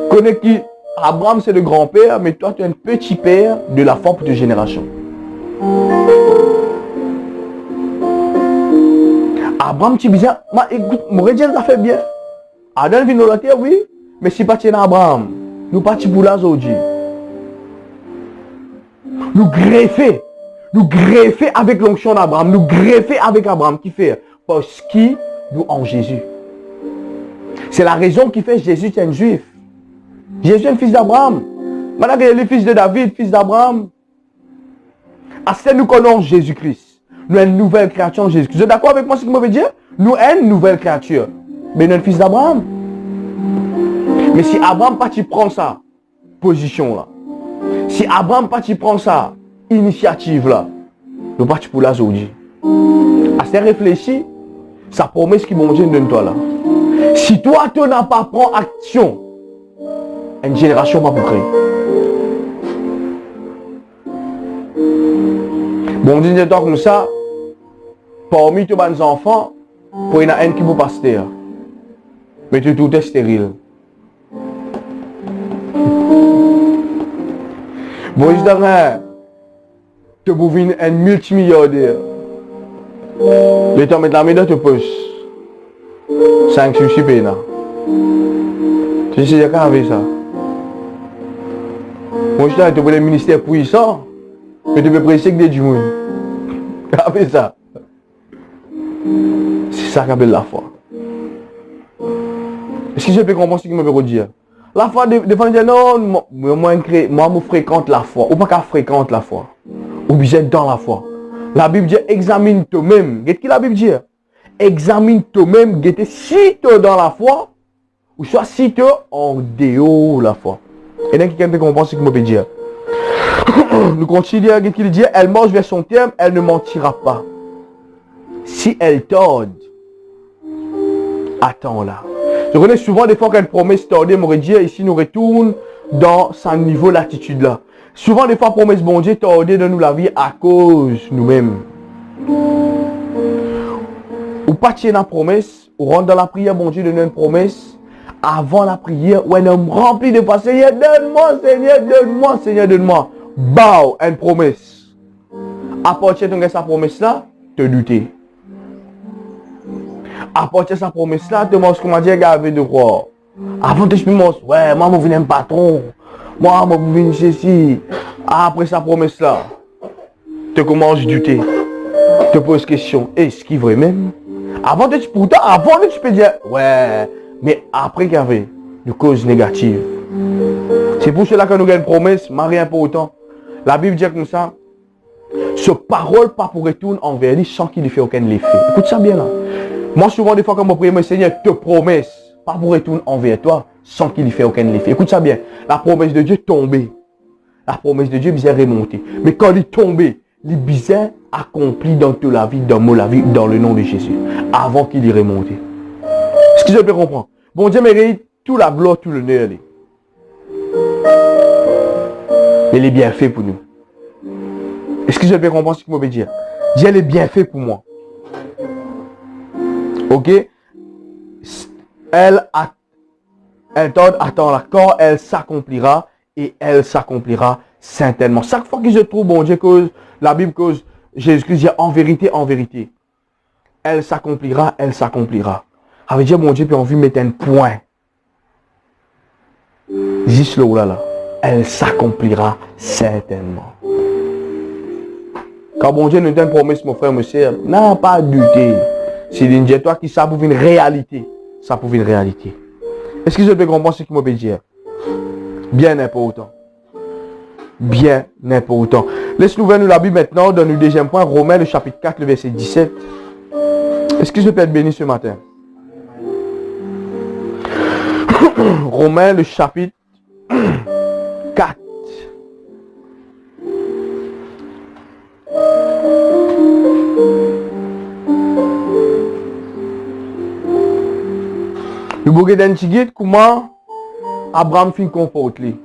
Connais qui Abraham c'est le grand-père, mais toi tu es un petit père de la forme de génération. Abraham tu disais, écoute, mon Dieu ça fait bien. Adam vient dans la terre, oui, mais si pas tu es Abraham, nous partis pour la aujourd'hui. Nous greffer avec l'onction d'Abraham, nous greffer avec Abraham qui fait parce qu'il nous en Jésus. C'est la raison qui fait Jésus est un juif. Jésus est un fils d'Abraham. Maintenant qu'il est le fils de David, fils d'Abraham. À ce que nous connaissons Jésus-Christ. Nous sommes une nouvelle créature en Jésus-Christ. Vous êtes d'accord avec moi ce que je veux dire? Nous sommes une nouvelle créature. Mais nous sommes fils d'Abraham. Mais si Abraham pas tu prends sa position là. Si Abraham pas tu prends sa initiative là. Nous pas tu pour la aujourd'hui. À ce réfléchir, sa promesse qui m'ont dit donne toi là. Si toi, tu n'as pas pris action, une génération va vous créer. Bon, dis toi comme ça, parmi tous les enfants, pour il y en a un qui vous passe terre. Mais tout est stérile. Bon, je dirais, tu es un multimilliardaire. Mais tu mets la main dans ta poche. 5 sushi pena. Tu sais qu'à avec ça. Moi je t'ai pour le ministère puissant. Mais tu peux presser que des du monde. Avec ça. C'est ça qu'appelle la foi. Est-ce que je peux comprendre ce que je veux dire? La foi, des fois, dire non, moi, je fréquente la foi. Ou pas qu'à fréquente la foi. Ou bien dans la foi. La Bible dit examine toi-même. Qu'est-ce que la Bible dit? Examine toi-même, si tu es dans la foi, ou soit si tu es en dehors de la foi. Et donc, quelqu'un peut comprendre ce que je peux dire. Nous continuons, qu'est-ce qu'il dit? Elle marche vers son terme, elle ne mentira pas. Si elle tarde, attends-la. Je connais souvent des fois qu'elle promesse tarder, m'aurait dit, ici nous retourne dans son niveau l'attitude là. Souvent des fois promesse bon Dieu tarder de nous la vie à cause nous-mêmes. Ou pas tirer la promesse, ou rentre dans la prière, bon Dieu donne une promesse. Avant la prière, ou un homme rempli de foi, Seigneur, donne-moi, Seigneur, donne-moi, Seigneur, donne-moi. Bao, une promesse. À partir de sa promesse là, te douter. À partir de sa promesse là, te manges comme Dieu avait de croire. Avant de te dire, ouais, moi, je viens un patron. Moi, je viens ceci. Après sa promesse là, te commences à douter. Te poses question, est-ce qu'il est vrai même? Avant de tu peux dire, ouais, mais après qu'il y avait une cause négative. C'est pour cela que nous avons une promesse, mais rien pour autant. La Bible dit comme ça, ce parole pas pour retourner envers lui sans qu'il ne fait aucun effet. Écoute ça bien là. Moi souvent des fois quand je prie, mon Seigneur te promesse, pas pour retourner envers toi sans qu'il ne fait aucun effet. Écoute ça bien. La promesse de Dieu est tombée. La promesse de Dieu est remontée. Mais quand il est tombé, il est bizarre accompli dans toute la vie, dans la vie, dans le nom de Jésus. Avant qu'il y remonte. Est-ce que je peux comprendre? Bon Dieu mérite toute la gloire, tout l'honneur. Il est bien fait pour nous. Est-ce que je peux comprendre ce qu'il veut dire? Dieu est bien fait pour moi. Ok? Elle attend l'accord, elle s'accomplira et elle s'accomplira certainement. Chaque fois que je trouve, bon Dieu, cause, la Bible cause, Jésus-Christ dit en vérité, elle s'accomplira, elle s'accomplira. Ça veut dire, mon Dieu, puis on veut mettre un point. Juste là, elle s'accomplira certainement. Quand mon Dieu nous donne une promesse, mon frère, monsieur, n'a pas douté. C'est une toi qui ça pour une réalité. Ça pour une réalité. Est-ce que je peux comprendre ce qu'il m'a dit? Bien important. Bien important. Laisse-nous voir nous la Bible maintenant dans le deuxième point, Romains le chapitre 4, le verset 17. Est-ce que je peux être béni ce matin? Romains le chapitre 4. Le bouquet d'Antigit, comment Abraham fin comporte lui.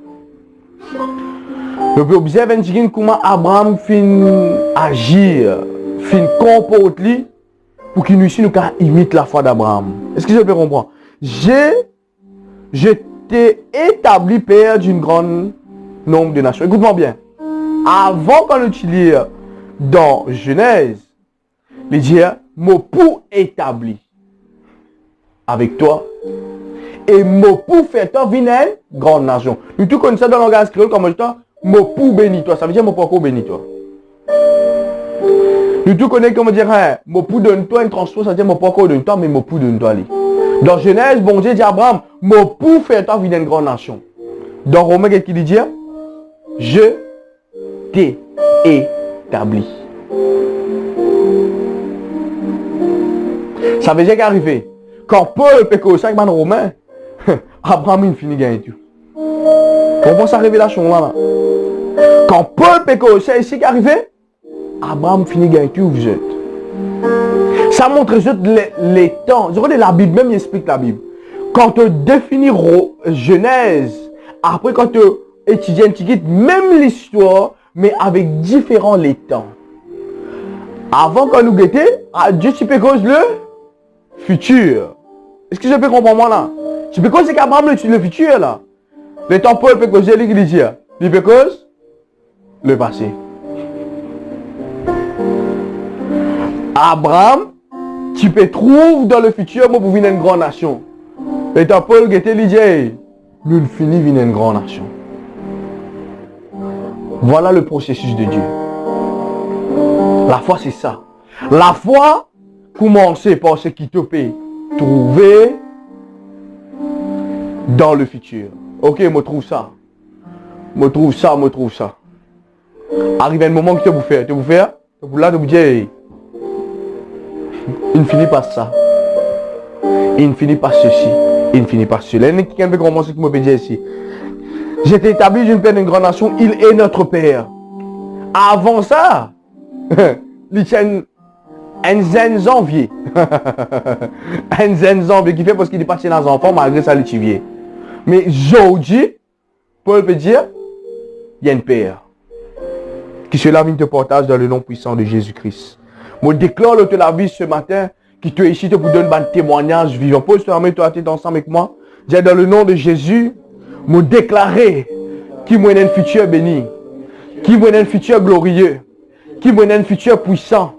Le peut observer Antigit, comment Abraham fin agir, fin comporte lui, pour qu'il nous ici nous imite la foi d'Abraham. Est-ce que je peux comprendre? Je t'ai établi père d'une grande nombre de nations. Écoute-moi bien. Avant qu'on utilise dans Genèse, il dit, mon pour établi avec toi. Et mon pour faire toi venir grande nation. Nous tout connaissons dans le langage créole comme étant mon pour béni toi. Ça veut dire mon pour béni toi. Nous tout connaissons comment dire mon pour donne toi une transport, ça veut dire mon pour donne toi, mais mon pour donne toi. Dans Genèse, bon Dieu dit à Abraham, mon pour faire toi venir une grande nation. Dans Romains, qu'est-ce qu'il dit? Je t'ai établi. Ça veut dire qu'arrivé. Quand Paul peut que 5 Romains, Abraham il finit gagner tout. Comprends sa révélation là. Quand Paul peut que c'est ici qu'arrivé, Abraham finit gagner tout vous êtes. Ça montre les temps. Je crois que la Bible même explique la Bible. Quand tu définis Genèse, après quand tu étudies Antiquité, même l'histoire, mais avec différents les temps. Avant qu'on nous guette, Dieu tu peux cause le futur. Est-ce que je peux comprendre moi là? Tu peux cause qu'Abraham le futur là. Le temps Paul peut causer lui qui dit. Il peut cause le passé. Abraham, tu peux trouver dans le futur pour venir une grande nation. Le temps Paul qui était dit, nous finit venir une grande nation. Voilà le processus de Dieu. La foi c'est ça. La foi commence par ce qui te peut trouver dans le futur. Ok, me trouve ça. Me trouve ça. Arrive un moment que tu vous faire. Tu là, tu vous dis, il ne finit pas ça. Il ne finit pas ceci. Il ne finit pas cela. Il y a quelqu'un qui commence qui me peut dire ici. J'étais établi d'une peine d'une grande nation. Il est notre Père. Avant ça, il tient un zen janvier. Un zen janvier qui fait parce qu'il est parti dans les enfants malgré ça il est. Mais aujourd'hui, Paul peut dire, il y a un Père. Qui cela vient te partage dans le nom puissant de Jésus-Christ. Moi déclare le la vie ce matin, qui te ici te vous donne un témoignage vivant. Paul, toi tu es ensemble avec moi. Dis dans le nom de Jésus, moi déclarer qui m'a un futur béni, qui m'a un futur glorieux, qui m'a un futur puissant.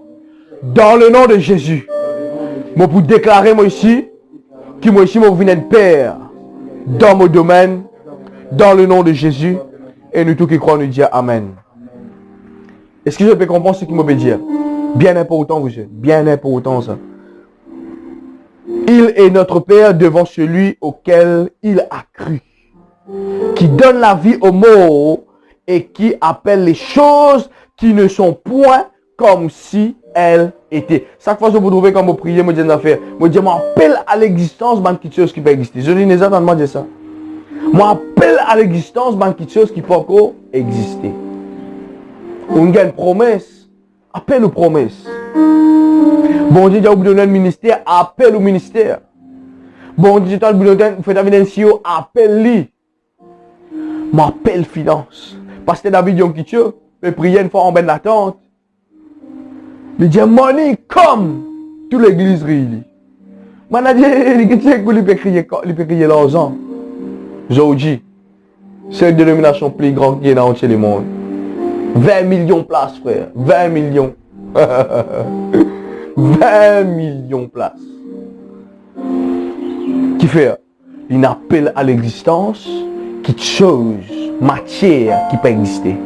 Dans le nom de Jésus, moi pour déclarer moi ici, qui moi ici moi venir un Père dans mon domaine, dans le nom de Jésus, et nous tous qui croyons nous dire Amen. Est-ce que je peux comprendre ce qu'il me veut dire? Bien important vous êtes, bien important ça. Il est notre Père devant celui auquel il a cru, qui donne la vie aux morts et qui appelle les choses qui ne sont point comme si elles étaient. Chaque fois que vous trouvez quand vous priez, vous dites une affaire, vous dites, moi appelle à l'existence de quelque chose qui peut exister. Je dis exactement ça. Moi appelle à l'existence de quelque chose qui peut encore exister. On a une promesse, appelle aux promesses. Bon Dieu, vous donne un ministère, appelle au ministère. Bon Dieu, vous donne un CEO, appelle-lui. M'appelle finance. Parce que David Yon Kitcho, il priait une fois en benne d'attente. Il dit, money come. Toute l'église rit. Il dit, il peut crier l'argent. Aujourd'hui, C'est une dénomination plus grande qui est dans le monde. 20 millions de places, frère. 20 millions. 20 millions de places. Qui fait? Il appelle à l'existence quelque chose, matière qui peut exister.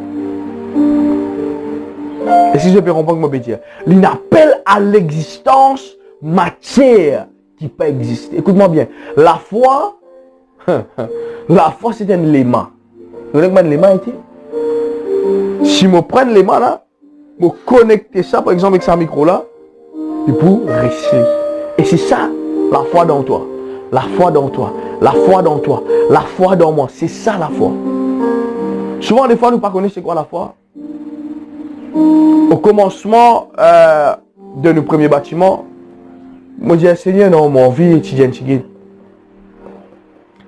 Et si je peux comprendre ce que je peux dire, il appelle à l'existence matière qui peut exister. Écoute-moi bien. La foi c'est un léma. Vous savez comment un léma était? Si je prends le léma là, je connecter ça par exemple avec ce micro là, et pour rester. Et c'est ça, la foi dans toi. La foi dans toi. La foi dans toi. La foi dans moi. C'est ça la foi. Souvent des fois nous ne connaissons pas c'est quoi la foi. Au commencement de nos premiers bâtiments, moi je dis Seigneur, non, mon vie étudiante.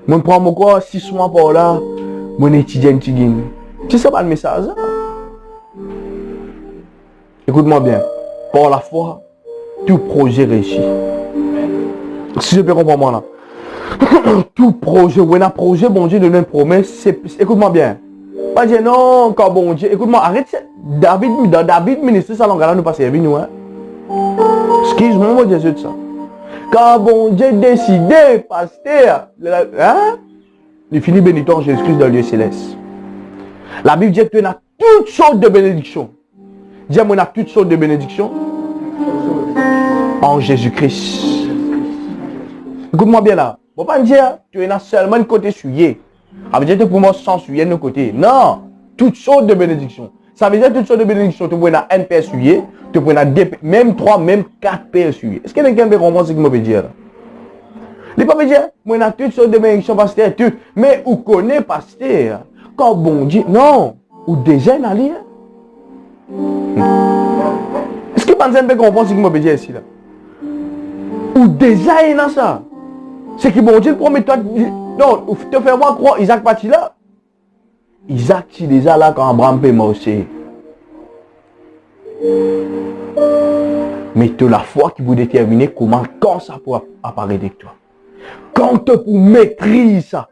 Je prends mon corps 6 mois par là, mon étudiant. C'est ça pas le message. Écoute-moi bien. Par la foi, tout projet réussit. Si je peux comprendre moi là. Tout projet, ou un projet, bon Dieu donne une promesse. Écoute-moi bien. Pas dire non, quand bon Dieu. Écoute-moi, arrête. David, ministre, ça l'engagement nous pas servir nous. Hein? Excuse-moi, moi Jésus de ça. Quand bon Dieu décidé, pasteur, hein? Il finit béniton Jésus-Christ dans le lieu céleste. La Bible dit que tu as toutes sortes de bénédictions. Dis-moi, on a toutes sortes de bénédictions en Jésus-Christ. Écoute-moi bien là. Bon, pas me dire, tu es seulement un côté souillé. Ça veut dire que pour moi, sans souiller de côté. Non, toutes sortes de bénédictions. Ça veut dire toutes sortes de bénédictions. Tu peux avoir un père souillé, tu peux avoir même 3, même 4 pères souillés. Est-ce que quelqu'un peut comprendre ce que je veux dire? Il ne peut pas dire, moi, on a toutes sortes de bénédictions, pasteur. Mais où connaît pasteur? Quand bon Dieu, non, ou déjà un allié. Est-ce que personne peut comprendre ce que je veux dire ici là? Ou déjà il y a ça. C'est que bon Dieu promet toi. Non, te faire moi croire Isaac parti là. Isaac qui déjà là quand Abraham peut marcher. Mais tu as la foi qui vous déterminer comment, quand ça peut apparaître avec toi. Quand tu pour maîtriser ça.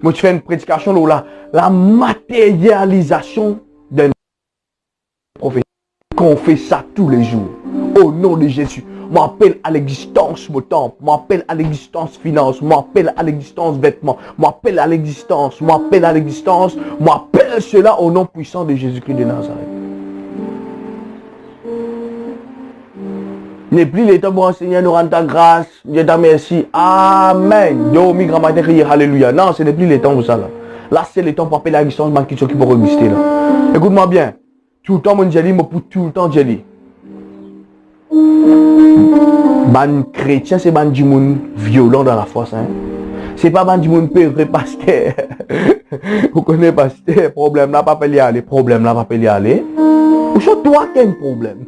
Moi tu fais une prédication là, la matérialisation d'un prophète. Qu'on fait ça tous les jours. Au nom de Jésus. M'appelle à l'existence mon temple, m'appelle à l'existence finance, m'appelle à l'existence vêtements, m'appelle à l'existence, m'appelle à l'existence, m'appelle cela au nom puissant de Jésus-Christ de Nazareth. N'est plus le temps pour Seigneur nous rendre ta grâce, Dieu t'a merci, Amen. Domi grand matin crier Alléluia. Non, ce n'est plus le temps pour ça là. Là c'est le temps pour appeler à l'existence qui peut exister là. Écoute-moi bien, tout le temps mon Dieu, mais pour tout le temps Dieu. Ban chrétien, c'est ban du monde violent dans la force. Hein? C'est pas ban du monde pauvre, pasteur. Vous connaissez pasteur, problème là, pas y aller. Problème là, pas y aller. Ou soit toi qui as un problème.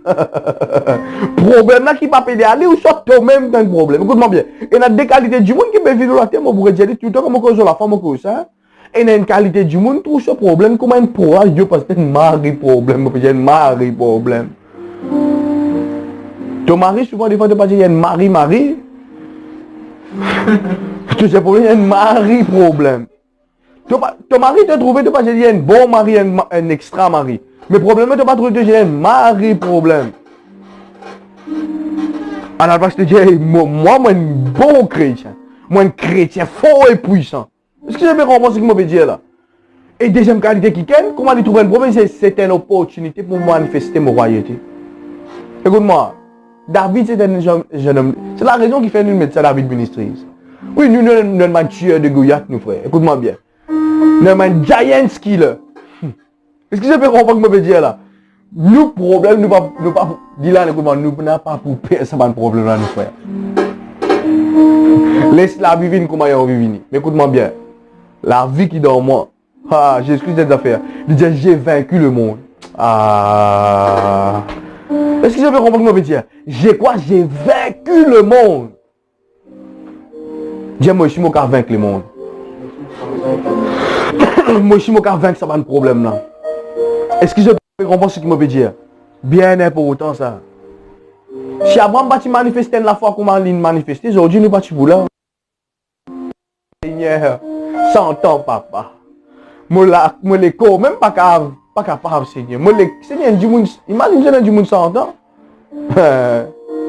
Problème là qui pas y aller, ou soit toi-même qui as un problème. Écoute-moi bien. Il y a des qualités du monde qui peut vivre la terre, moi, pour dire tout le temps comme on la femme, comme ça. Et il y a une qualité du monde, tout ce problème, comment un courage, Dieu, parce que c'est un mari problème, parce que un mari problème. Ton mari, souvent, des fois, tu ne pas dire qu'il y a un mari. Tout ce problème, il y a un mari problème. Ton mari te trouve, tu ne pas dire qu'il y a un bon mari, un extra mari. Mais le problème, tu ne pas trouver qu'il y a un mari problème. Alors, parce que tu dis, moi, un bon chrétien. Moi, un chrétien fort et puissant. Est-ce que je peux comprendre ce que je veux dire là? Et deuxième qualité qui est, comment il trouve un problème? C'est une opportunité pour manifester mon royauté. Écoute-moi. David, c'est un jeune homme. C'est la raison qui fait nous mettre ça David Ministries. Oui, nous sommes un tueur de Goliath, nous frères. Écoute-moi bien. Nous sommes un giant killer. Est-ce que je peux comprendre ce que je veux dire là? Nous, problème, nous pas dire là, écoute-moi, nous n'avons pas pour payer ça, un problème là, nous frères. Laisse la vie venir comme elle vivre. Mais écoute-moi bien. La vie qui est dans moi. Ah, j'excuse cette affaire. Il dit, j'ai vaincu le monde. Ah. Est-ce que je peux comprendre ce que je veux dire? J'ai quoi? J'ai vaincu le monde. Dis-moi, je suis mon cas vaincre le monde. Moi, je suis mon cas vaincre ça, pas de problème là. Est-ce que je peux comprendre ce que je veux dire? Bien important ça. Si Abraham va manifester la foi comme il manifesté, aujourd'hui nous ne pas pour là. Seigneur, 100 ans papa. Moi l'écho, même pas capable, Seigneur. Seigneur, imagine ça, du monde 100 ans.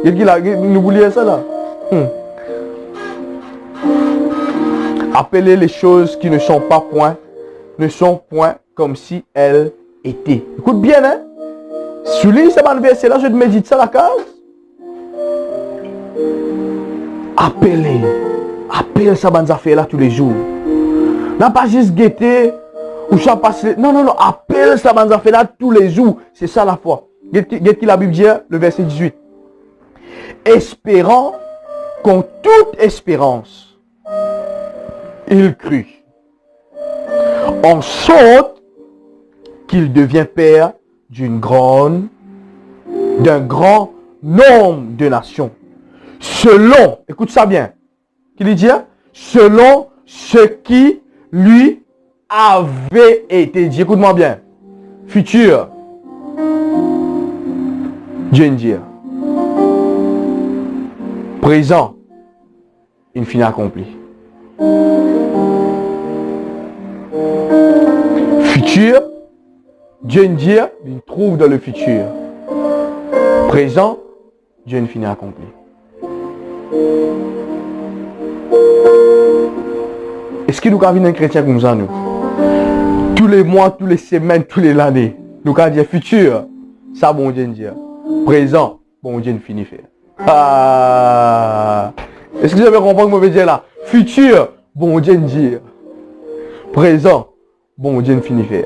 Nous oublions ça là. Appelez les choses qui ne sont point comme si elles étaient. Écoute bien, hein. Souligne ce verset là, je te médite ça à la case. Appelle ça dans affaires là tous les jours. N'a pas juste guetter ou ça passer. Non, appelle ça dans affaires là tous les jours. C'est ça la foi. Qu'est-ce que la Bible dit, le verset 18. Espérant qu'en toute espérance, il crut. En sorte qu'il devient père d'un grand nombre de nations. Selon, écoute ça bien, qu'il dit, selon ce qui lui avait été dit. Écoute-moi bien. Futur. Dieu dit. Présent. Une fin accomplie. Futur. Dieu dit, il trouve dans le futur. Présent. Dieu une fin accomplie. Est-ce que nous avons un chrétien comme ça, nous? Tous les mois, toutes les semaines, toutes les années. Nous avons dit futur. Ça, bon Dieu dit. Présent. Bon Dieu finit faire. Est-ce que vous avez compris ce que je veux dire là? Futur. Bon Dieu dit. Présent. Bon Dieu finit faire.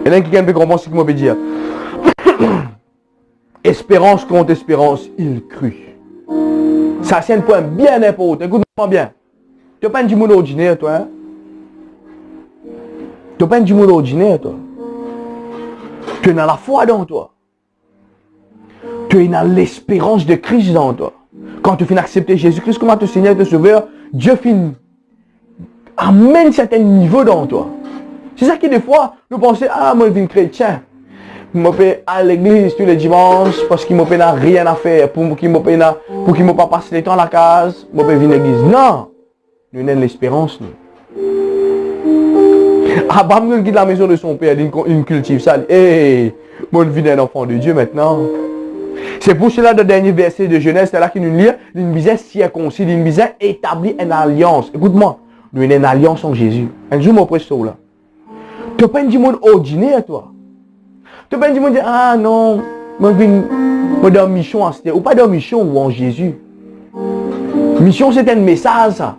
Et là, quelqu'un peut comprendre ce que je veux dire. Espérance contre espérance, il crut. Ça, c'est un point bien important. Écoute-moi bien. Tu n'es pas du monde ordinaire, toi. Hein? Tu n'es pas du monde ordinaire, toi. Tu es dans la foi dans toi. Tu es dans l'espérance de Christ dans toi. Quand tu finis d'accepter Jésus-Christ comme ton Seigneur et ton Sauveur, Dieu finit amène un certain niveau dans toi. C'est ça qui des fois, nous pensons, moi je suis chrétien. Je vais à l'église tous les dimanches parce qu'il n'a rien à faire. Pour qu'il ne pas passer le temps à la case, je vais venir à l'église. Non! Nous avons l'espérance. Abraham quitte la maison de son père, il cultive ça. Moi je vis un enfant de Dieu maintenant. C'est pour cela, le dernier verset de Genèse, c'est là qu'il nous lit, une misère circoncis, une misère établit une alliance. Écoute-moi, nous avons une alliance en Jésus. Un jour, mon prêche là. Tu n'as pas du monde ordinaire, toi. Tu n'as pas du monde dire, non, moi je dans mission en ou pas dans mission ou en Jésus. Mission, c'est un message, ça.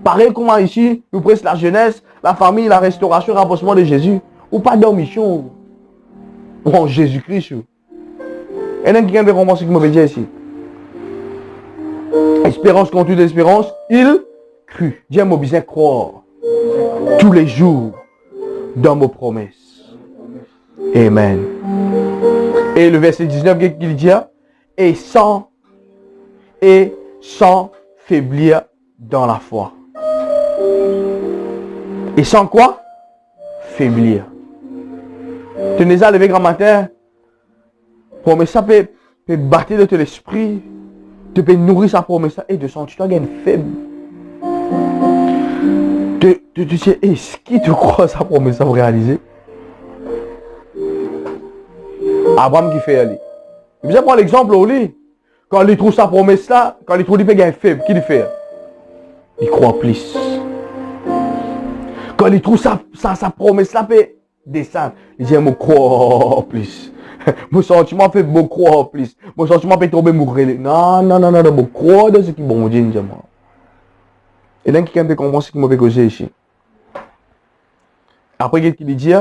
Pareil comme ici, nous prêchons la jeunesse, la famille, la restauration, le rapprochement de Jésus. Ou pas dans mission ou en Jésus-Christ. Et là, quelqu'un veut comprendre ce que je veux dire ici. Espérance contre toute espérance, il crut. Dieu m'a besoin de croire tous les jours dans mes promesses. Amen. Et le verset 19, qu'il dit, et sans faiblir dans la foi. Et sans quoi? Faiblir. Tu n'es pas levé grand matin. Promesse ça peut battre de ton esprit. Tu peux nourrir sa promesse et de sentir tu gagnes faible. Tu dis, est-ce qu'il te croit sa promesse à réaliser? Abraham qui fait aller. Je vais prendre l'exemple au lit. Quand il trouve sa promesse là, quand il trouve qu'il peut gagner faible, qu'il fait? Il croit plus. Quand il trouve sa promesse là, peut descendre. Il dit, je crois plus. Mon sentiment fait me croire plus. Mon sentiment peut tomber mourir. Non, je crois dans ce qui est bon Dieu. Et là, quelqu'un peut comprendre ce que je vais causer ici. Après, qu'est-ce qu'il dit?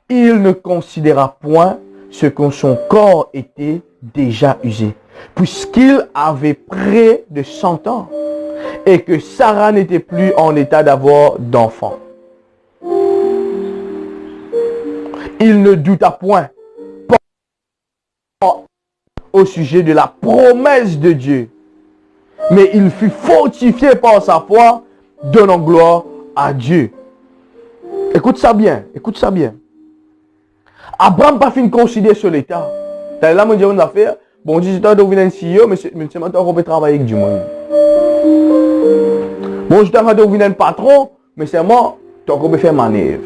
Il ne considéra point ce que son corps était déjà usé, puisqu'il avait près de 100 ans et que Sarah n'était plus en état d'avoir d'enfant. Il ne douta point au sujet de la promesse de Dieu, mais il fut fortifié par sa foi, donnant gloire à Dieu. Écoute ça bien, écoute ça bien. Abraham pas fini de considérer sur l'état. T'as là, mon Dieu, on a fait. Bon, Dieu, je devenir un CEO, mais c'est maintenant qu'on peut travailler avec du monde. Bon, je devenir un patron, mais c'est moi, tu as encore faire manœuvre.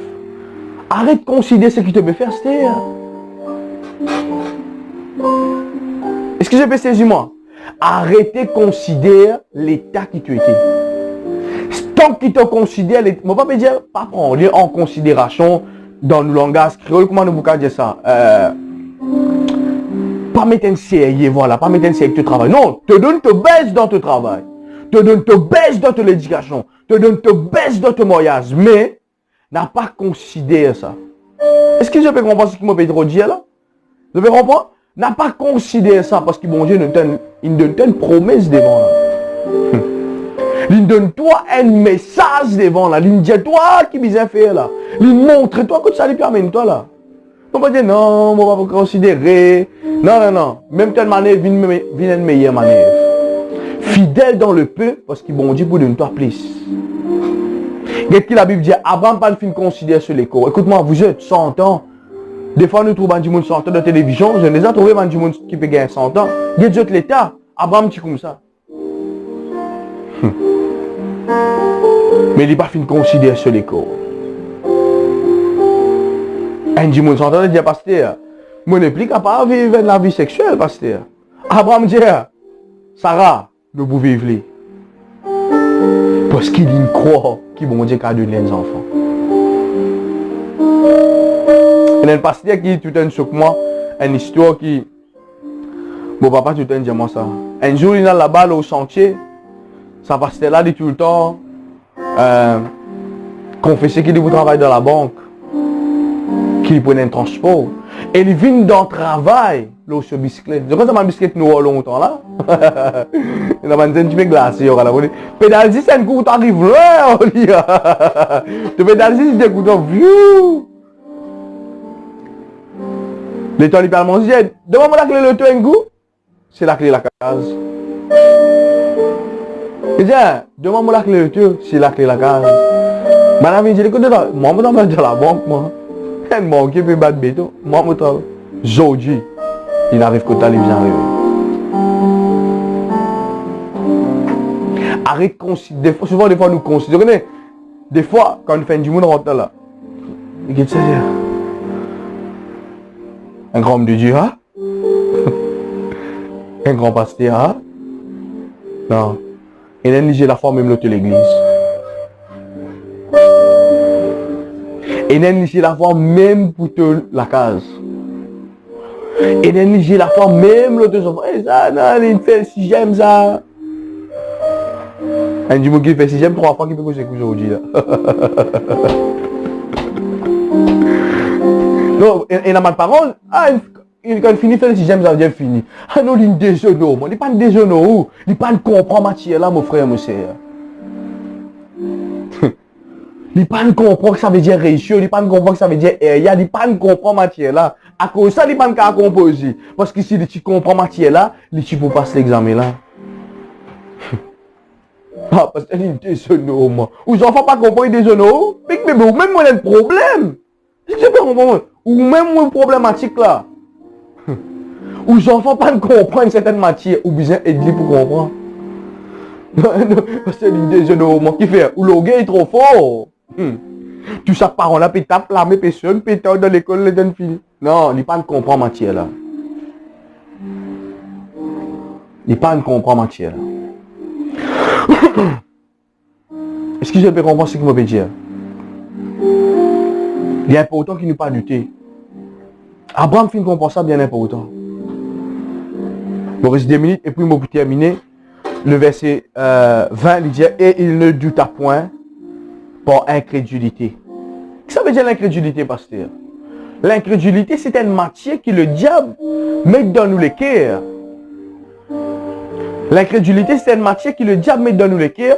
Arrête de considérer ce qui te peut faire, c'est. Est-ce que je peux saisir moi? Arrêtez de considérer l'état qui tu étais. Tant qu'il te considère, je ne vais pas dire, pas prendre en considération dans le langage créole, comment nous pouvons dire ça? Pas mettre un sérieux, voilà, pas mettre un sérieux avec ton travail. Non, te donne te baisse dans ton travail. Te donne te baisse dans ton éducation. Te donne te baisse dans ton mariage. Mais, n'a pas considéré ça. Est-ce que je peux comprendre ce qu'il m'a trop dire là? Je peux comprendre? N'a pas considéré ça parce que bon Dieu il donne une promesse devant là. Il donne toi un message devant là. Il dit toi qui bien faire là. Il montre toi que ça lui amène toi là. On va dire non, on va pas considérer. Non. Même telle manière, vient une meilleure manière. Fidèle dans le peu, parce que bon Dieu pour donner toi plus. Qu'est-ce que la Bible dit? Abraham pas le fin considérer sur les corps. Écoute-moi, vous êtes 100 ans. Des fois, nous trouvons du monde 100 ans de télévision. Je les ai trouvés du monde qui peut gagner 100 ans. Dieu de l'État. Abraham, tu comme ça. Mais il n'est pas fin considérer sur les corps. Un du monde 100 ans, il dit, pasteur, moi n'est plus capable de vivre la vie sexuelle, pasteur. Abraham dit, Sarah, nous pouvons vivre. Parce qu'il croit qu'il bon Dieu a donné les enfants. Il y a un pasteur qui tout un sur moi, une histoire qui... Mon papa tout un dit moi ça. Un jour il est là-bas au sentier, ça pasteur là dit tout le temps, confesser qu'il travaille dans la banque, qu'il prenait un transport. Et il vient dans le travail, là sur bicyclette. Je pense que ma bicyclette nous longtemps là. Il a un petit peu glacé. Pédale 10, c'est un coup, tu arrives là. Tu pédales 10, c'est un coup, tu vieux. L'étoile hyper dit, demande-moi la clé de l'auto un goût. C'est la clé de la case. Il dit, demande-moi la clé de l'auto, c'est la clé de la case. Madame, il dit, écoute, moi, je vais dans la banque, moi. Elle manque, il peut battre béton. Moi, je travaille. Aujourd'hui, il n'arrive qu'au temps, il vient arriver. Arrête de considérer. Souvent, des fois, nous considérons. Des fois, quand on fait du monde, on rentre là. Il dit, un grand homme de Dieu, hein? Un grand pasteur, hein? Non. Il a négligé la forme même de l'église. Il a négligé la forme même pour la case. Il a négligé la forme même l'autre enfant. Et ça, non, il fait si j'aime ça. Un du mot qui fait si j'aime 3 fois qu'il peut coucher aujourd'hui là. Non, il n'a pas de parole. Ah, quand il finit faire si j'aime ça veut dire fini. Ah non, il déjeune, moi. Il n'est pas un déjeune où. Il n'est pas comprendre matière là, mon frère, mon sœur. Il n'est pas comprendre que ça veut dire réussir. Il n'est pas comprendre que ça veut dire il n'est pas comprendre matière là. À cause de ça, il n'est pas qu'à composer. Parce que si tu comprends matière là, tu peux passer l'examen là. Ah, parce qu'il est déjeune, moi. Ou les enfants pas comprendre, ils déjeunent. Mais même moi, il y a un problème. Est-ce que je peux comprendre? Ou même une problématique là. Ou les enfants pas comprendre une certaine matière. Ou besoin d'aider pour comprendre. Parce que l'idée de moi qui fait. Ou le gars est trop fort. Tu sais pas, on a pété la même personne, pété dans l'école, les jeunes filles. Non, il pas comprendre matière là. Il pas comprendre matière là. Est-ce que je peux comprendre ce que je veux dire? Il est important qu'il ne pas douter. Abraham fin comprend ça bien important. Bon, reste 2 minutes et puis pour terminer, le verset 20, il dit, et il ne douta point par incrédulité. Qu'est-ce que ça veut dire l'incrédulité, pasteur? L'incrédulité, c'est une matière que le diable met dans nous les cœurs. L'incrédulité, c'est une matière que le diable met dans nous les cœurs.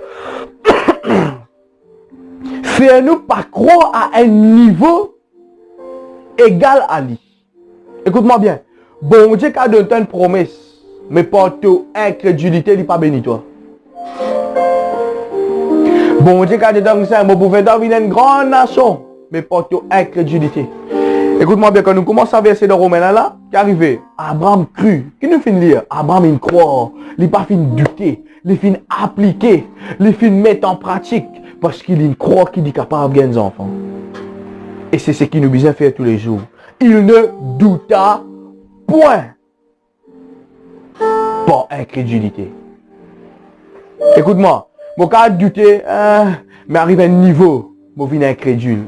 Fais-nous pas croire à un niveau égal à lui. Écoute-moi bien. Bon Dieu a donné une promesse, mais par ton incrédulité, il n'est pas béni toi. Bon Dieu a donné ça, vous pouvez devenir une grande nation, mais par ton incrédulité. Écoute-moi bien, quand nous commençons à verser dans Romains là, qui est arrivé, Abraham crut. Qui nous fait lire? Abraham il croit, il n'est pas fin douter. les fins appliquer, les fins mettre en pratique, parce qu'il y a une croix qui dit capable de gagner des enfants. Et c'est ce qu'il nous besoin faire tous les jours. Il ne douta point par incrédulité. Écoute-moi, mon cas de douter, mais arrive à un niveau, mon vie incrédule.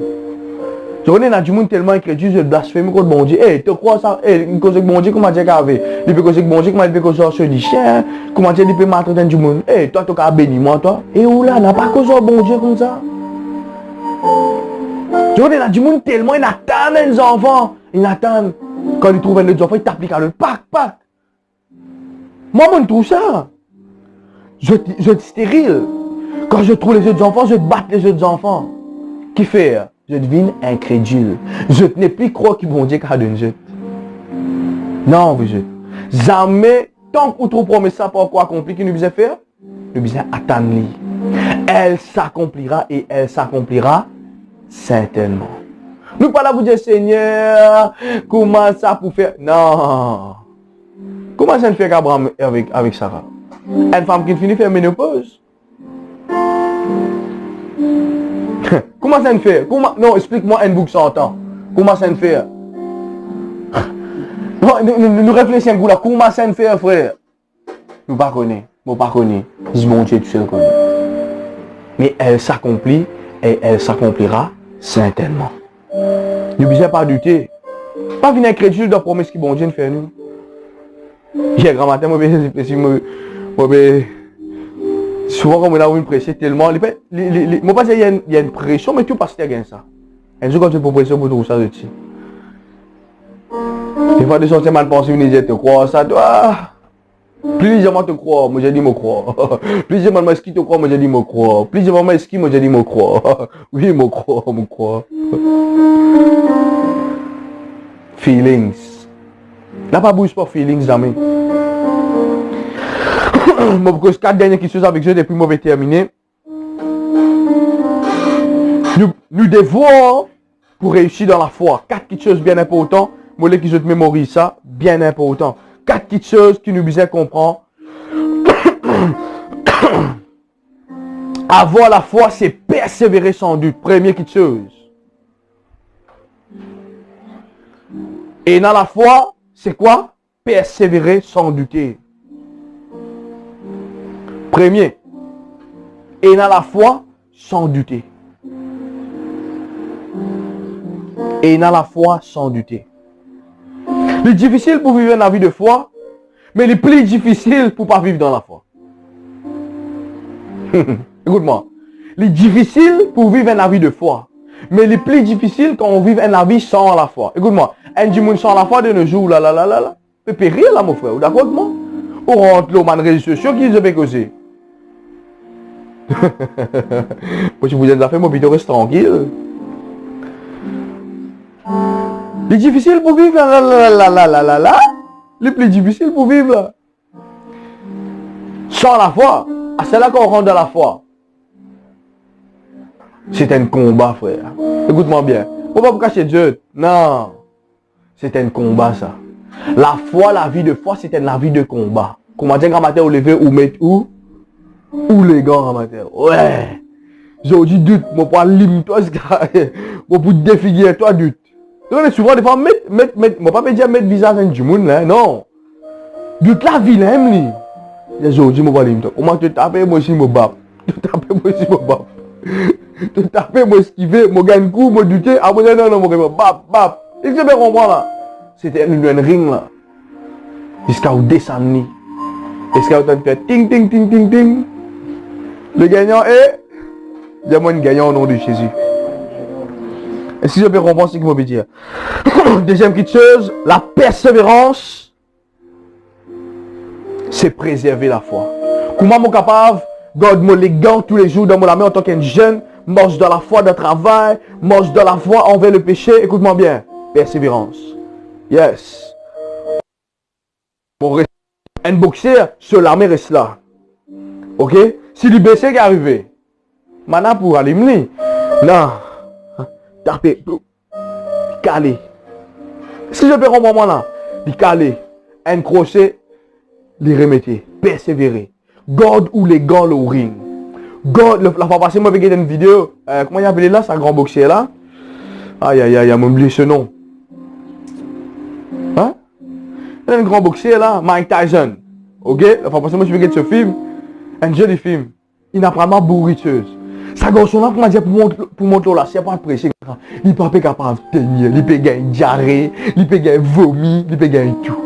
Je connais dans du monde tellement incrédule, je blasphème contre mon Dieu. Eh, tu crois ça? Eh, une cause que mon Dieu, comment dire qu'avec? Il peut causer que mon Dieu, comment il peut causer ce dit chien? Comment dire, il peut m'attraper du monde? Eh, toi, tu as béni moi, toi. Et où là, n'a pas causé bon Dieu comme ça? Je connais dans du monde tellement, il attend les enfants. Il attend. Quand il trouve les enfants, il t'applique à le pack. Moi, je trouve ça. Je suis stérile. Quand je trouve les autres enfants, je batte les autres enfants. Qui fait? Je deviens incrédule. Je n'ai plus croire qu'ils vont dire qu'à d'une jette. Non, vous jette. Jamais, tant qu'on trouve promet ça pour quoi accomplir, qu'il nous besoin faire, nous besoin attendre. Elle s'accomplira et elle s'accomplira certainement. Nous pas là pour dire Seigneur, comment ça pour faire? Non. Comment ça ne fait qu'Abraham avec Sarah? Une femme qui finit faire ménopause. Comment ça ne fait? Non, explique-moi un book 100 ans. Comment ça ne fait? Nous réfléchissons un coup là. Comment ça ne fait, frère? Nous pas connaissons. Nous pas connaissons. Dis mon Dieu, tu sais le connais. Mais elle s'accomplit et elle s'accomplira certainement. Nous ne besoin pas douter. Pas venir incrédule de la promesse que bon Dieu fait nous. J'ai grand matin, souvent quand on a une pression tellement, moi pas il y a une pression, mais tout pasteur gagne ça. Un jour quand tu proposes ça pour tout ça dessus. Des fois de sortir mal pensé, vous dites te croire ça toi. Plus je te crois, moi j'ai dit me croire. Plus je m'en est-ce qu'il te croit, moi j'ai dit me croire. Plus je m'en est-ce qu'il moi j'ai dit me croire. Oui, me croire. Feelings. Là pas bouge pas feelings jamais. Je pose 4 dernières questions avec eux depuis que je vais terminer. Nous devons, pour réussir dans la foi, 4 petites choses bien importantes. Moi, qui je te mémorise ça, bien important. 4 petites choses qui nous besoin comprendre. Avoir la foi, c'est persévérer sans doute. Première petite chose. Et dans la foi, c'est quoi? Persévérer sans douter. Premier. Et dans la foi, sans douter. Et dans la foi, sans douter. Le difficile pour vivre la vie de foi, mais le plus difficile pour ne pas vivre dans la foi. Écoute-moi. Le difficile pour vivre la vie de foi, mais le plus difficile quand on vit la vie sans la foi. Écoute-moi. Un du monde sans la foi de nos jours, là. Peut périr là, mon frère. Vous d'accord avec moi? On rentre là, dans les réseaux sociaux qui se fait causer. Moi, je vous ai fait mon vidéo, reste tranquille. Les difficiles pour vivre, là. Les plus difficiles pour vivre, là. Sans la foi. Ah, c'est là qu'on rentre dans la foi. C'est un combat, frère. Écoute-moi bien. Faut pas vous cacher Dieu. Non. C'est un combat, ça. La foi, la vie de foi, c'est la vie de combat. Comment dire, grand matin, au lever, ou mettre où? Ou les gars, grand matin. Ouais. J'ai dit doute. Mon poids lime, toi, ce gars. Mon pour défigurer, toi, doute. Tu vois, souvent, des fois, moi, pas me dire mettre visage dans du monde, là. Non. Doute la vie, là, lui. J'ai dit, mon poids lime, toi. Comment te taper, moi, aussi, mon bap. Te taper, moi, aussi, mon bap. Te taper, moi, esquiver, moi, gagne coup, moi, douter. Ah, moi, non, moi, bap. Et que je me comprends, là. C'était un ring, là. Jusqu'à où descendre. Jusqu'à où tu fais ting, ting, ting, ting, ting. Le gagnant est... Dis-moi un gagnant au nom de Jésus. Est-ce que je peux comprendre ce qu'il m'a dire? Deuxième petite chose, la persévérance, c'est préserver la foi. Comment je suis capable de garder les gants tous les jours dans mon main en tant qu'un jeune, marche dans la foi de travail, marche dans la foi envers le péché. Écoute-moi bien. Persévérance. Yes. Pour un boxeur, sur l'armée reste là. Ok? Si le blessé est arrivé, maintenant pour aller mener. Non. Taper. Caler. Si je peux comprendre là, il caler. Un crochet, les remettre. Persévérer. God ou les gants le ring. God, la fois passée, moi, j'ai regardé une vidéo. Comment il appelé là, ça grand boxeur là? Aïe, aïe, aïe, m'a oublié ce nom. Hein? Il y a un grand boxeur là, Mike Tyson. Ok? La fois passée, moi, je regarde ce film. Un joli film. Il n'a pas mal bourriteuse. Ça garçon là, comment dire, pour montrer là, c'est pas pressé. Il n'est pas capable de tenir. Il peut gagner diarrhée, il peut gagner vomi, il peut gagner tout.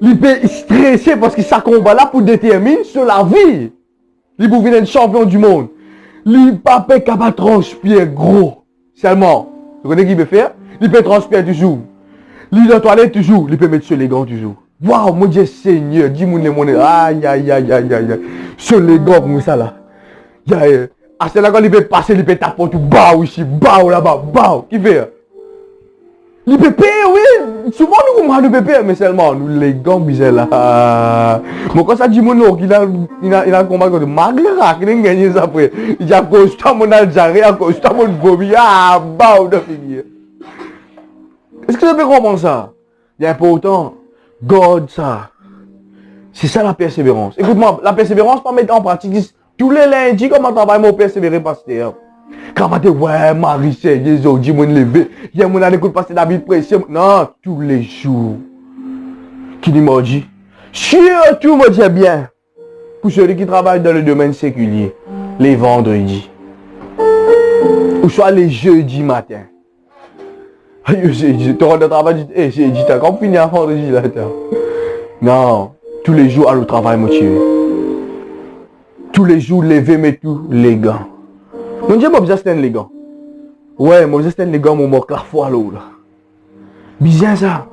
Il peut stresser parce que ça combat là pour déterminer sur la vie. Il peut devenir champion du monde. Il n'est pas capable de transpirer gros. Seulement, vous connaissez ce qu'il peut faire? Il peut transpirer toujours. Il est dans la toilette toujours. Il peut mettre sur les gants toujours. Waouh, mon Dieu Seigneur, dis-moi les monnaies. Aïe, aïe, aïe, aïe, aïe. Sur les gants comme ça là. À ce là, quand il peut passer, il peut taper tout. Bao ici, bao là-bas, bao. Qui fait? Il peut payer, oui. Souvent, nous, on peut payer, mais seulement, nous, les gants, bizarres là. Bon, quand ça dit mon nom, il a un combat contre Maglera, qui n'a gagné ça après. Il a cause de mon algérien, à cause de mon vomi. Ah, bao de finir. Est-ce que ça peut comprendre ça? Il est important. God, ça. C'est ça la persévérance. Écoute-moi, la persévérance, pas mettre en pratique. Tous les lundis, comment travailler, mon persévérer, pasteur. Quand on dit, ouais, Marie, c'est Jésus, dis-moi de lever. Il y a mon année écoute pasteur David précieux. Non, tous les jours. Qui dit, m'a dit? Surtout, me dit bien. Pour ceux qui travaillent dans le domaine séculier, les vendredis. Ou soit les jeudis matin. Tu rentres au travail, j'ai dit, t'as compris, à vendredi là. Non, tous les jours, à le travail, motivé. Tous les jours, lever, mais tous les gants. Mon Dieu, moi, j'ai les gants. Ouais, moi, j'ai les gants, mon moque la foi, là. Bizarre, ça.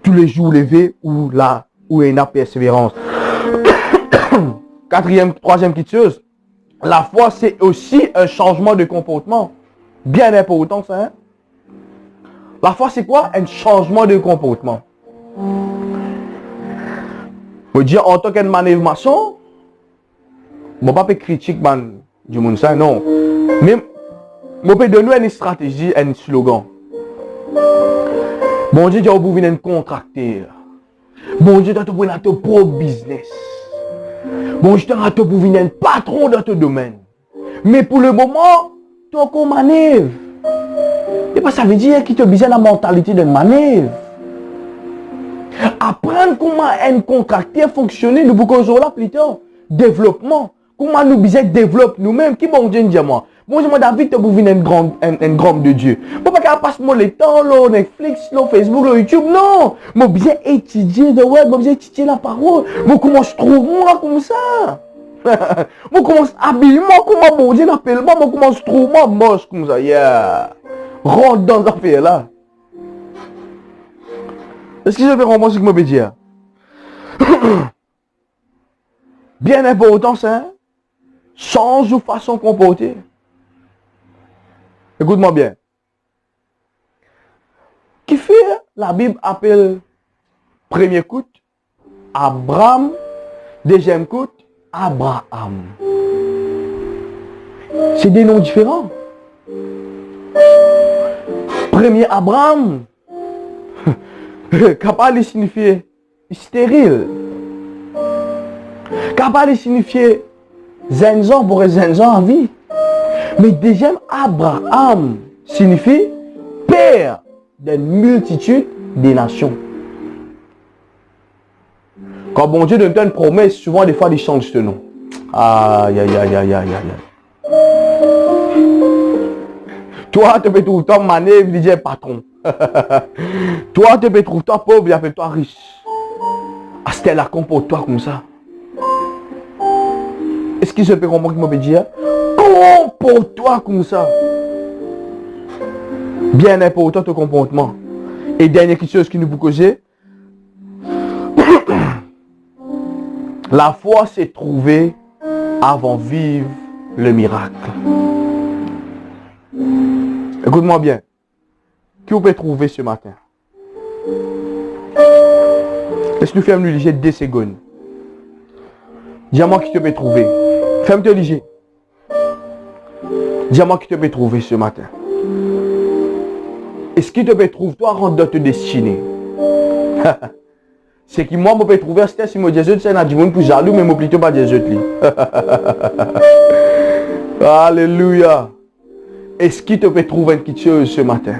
Tous les jours, lever, ou là, où il y a une persévérance. Troisième petite chose. La foi, c'est aussi un changement de comportement. Bien important, ça, hein? La foi, c'est quoi? Un changement de comportement. Je veux dire, en tant qu'un maçon, je pas critique du monde ça, non. Mais je peux donner une stratégie, un slogan. Bon Dieu, tu as besoin d'un contracteur. Bon Dieu, tu as besoin d'un propre business. Bon Dieu, tu as besoin d'un patron dans ton domaine. Mais pour le moment, tu as encore manœuvre. Et pas ça veut dire qu'il te besoin de la mentalité d'une manœuvre. Apprendre comment un contracteur fonctionne, nous pouvons là plus tard. Développement. Comment nous besoin développer nous-mêmes. Qui bon Dieu dit moi? Bon Dieu, moi David, tu as besoin d'un grand de Dieu. Pourquoi qu'elle passe moi le temps, là, Netflix, là, Facebook, là, YouTube? Non. Moi besoin étudier le web, moi besoin étudier la parole. Moi comment je trouve moi comme ça? Moi comment habiller moi, comment bon Dieu l'appelle moi, moi comment je trouve moi moche comme ça? Yeah. Rentre dans l'affaire là. Est-ce que je vais comprendre ce que je veux dire? Bien important ça. Hein? Change de façon de comporter. Écoute-moi bien. Qui fait la Bible appelle premier coup Abraham, deuxième coup Abraham. C'est des noms différents. Premier Abraham, capable de signifier stérile. Capable de signifier zinzon pour zinzon en vie. Mais deuxième Abraham signifie père d'une multitude de nations. Quand bon Dieu donne une promesse, souvent des fois il change de nom. Aïe aïe aïe aïe aïe aïe. Toi, tu peux trouver toi manœuvre, il dit patron. Toi, tu peux trouver toi pauvre, il appelle toi riche. Ah, c'était la comporte-toi comme ça. Est-ce que je peux comprendre ce que je veux dire? Comporte-toi comme ça. Bien important ton comportement. Et dernière chose qui nous peut causer. La foi s'est trouvée avant vivre le miracle. Écoute-moi bien. Qui vous peut trouver ce matin? Est-ce que nous faisons léger 2 secondes? Dis-moi qui te peut trouver. Fais-moi léger. Dis-moi qui te peut trouver ce matin. Est-ce qu'il te peut trouver toi rentre dans ta destinée? C'est que moi, je peux trouver c'était si mon Jésus, c'est un monde plus jaloux, mais plutôt pas Jésus. Alléluia. Est-ce qu'il te peut trouver quelque chose ce matin?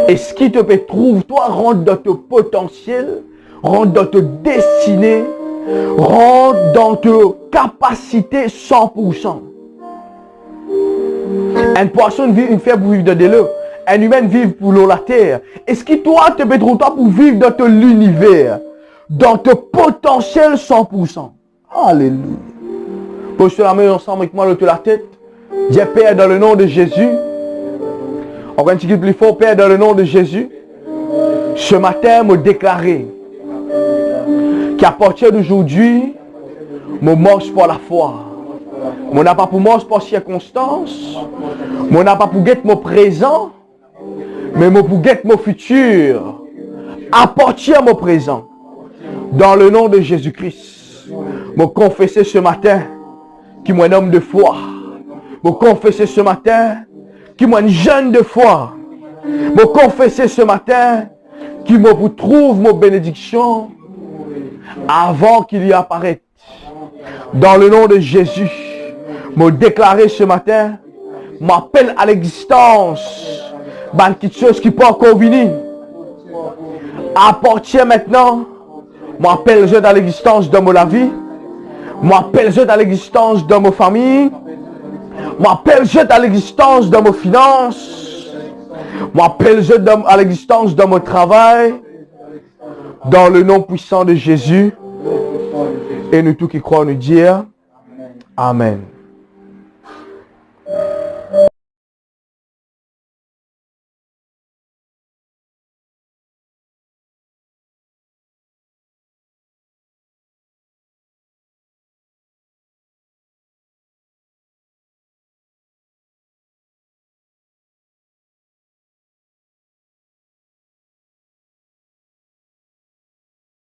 Est-ce qu'il te peut trouver, toi, rentre dans ton potentiel, rentre dans ta destinée, rentre dans ta capacité 100%. Une personne vit une faible pour vivre de l'eau. Un humain vit pour l'eau, la terre. Est-ce que toi, te peut trouver toi pour vivre dans ton univers, dans ton potentiel 100%? Alléluia. Pose la main ensemble avec moi de la tête. Dis Père dans le nom de Jésus. On va un petit peu plus fort. Père dans le nom de Jésus. Ce matin, me déclarer qu'à partir d'aujourd'hui, je marche pour la foi. Je n'ai pas pour marcher par circonstance. Je n'ai pas pour guetter mon présent. Mais je pour guetter mon futur. À partir de mon présent. Dans le nom de Jésus-Christ. Je confesser ce matin qu'il est un homme de foi. Je confesser ce matin qu'il est un jeune de foi. Je confesser ce matin qu'il me trouve mon bénédiction avant qu'il y apparaisse. Dans le nom de Jésus, me déclarer ce matin, m'appelle à l'existence, quelque chose qui peut encore venir. À partir maintenant, m'appelle je dans l'existence de ma vie, m'appelle je dans l'existence de ma famille, m'appelle je dans l'existence de mes finances, m'appelle je à l'existence de mon travail, dans le nom puissant de Jésus. Et nous tous qui croyons nous dire Amen.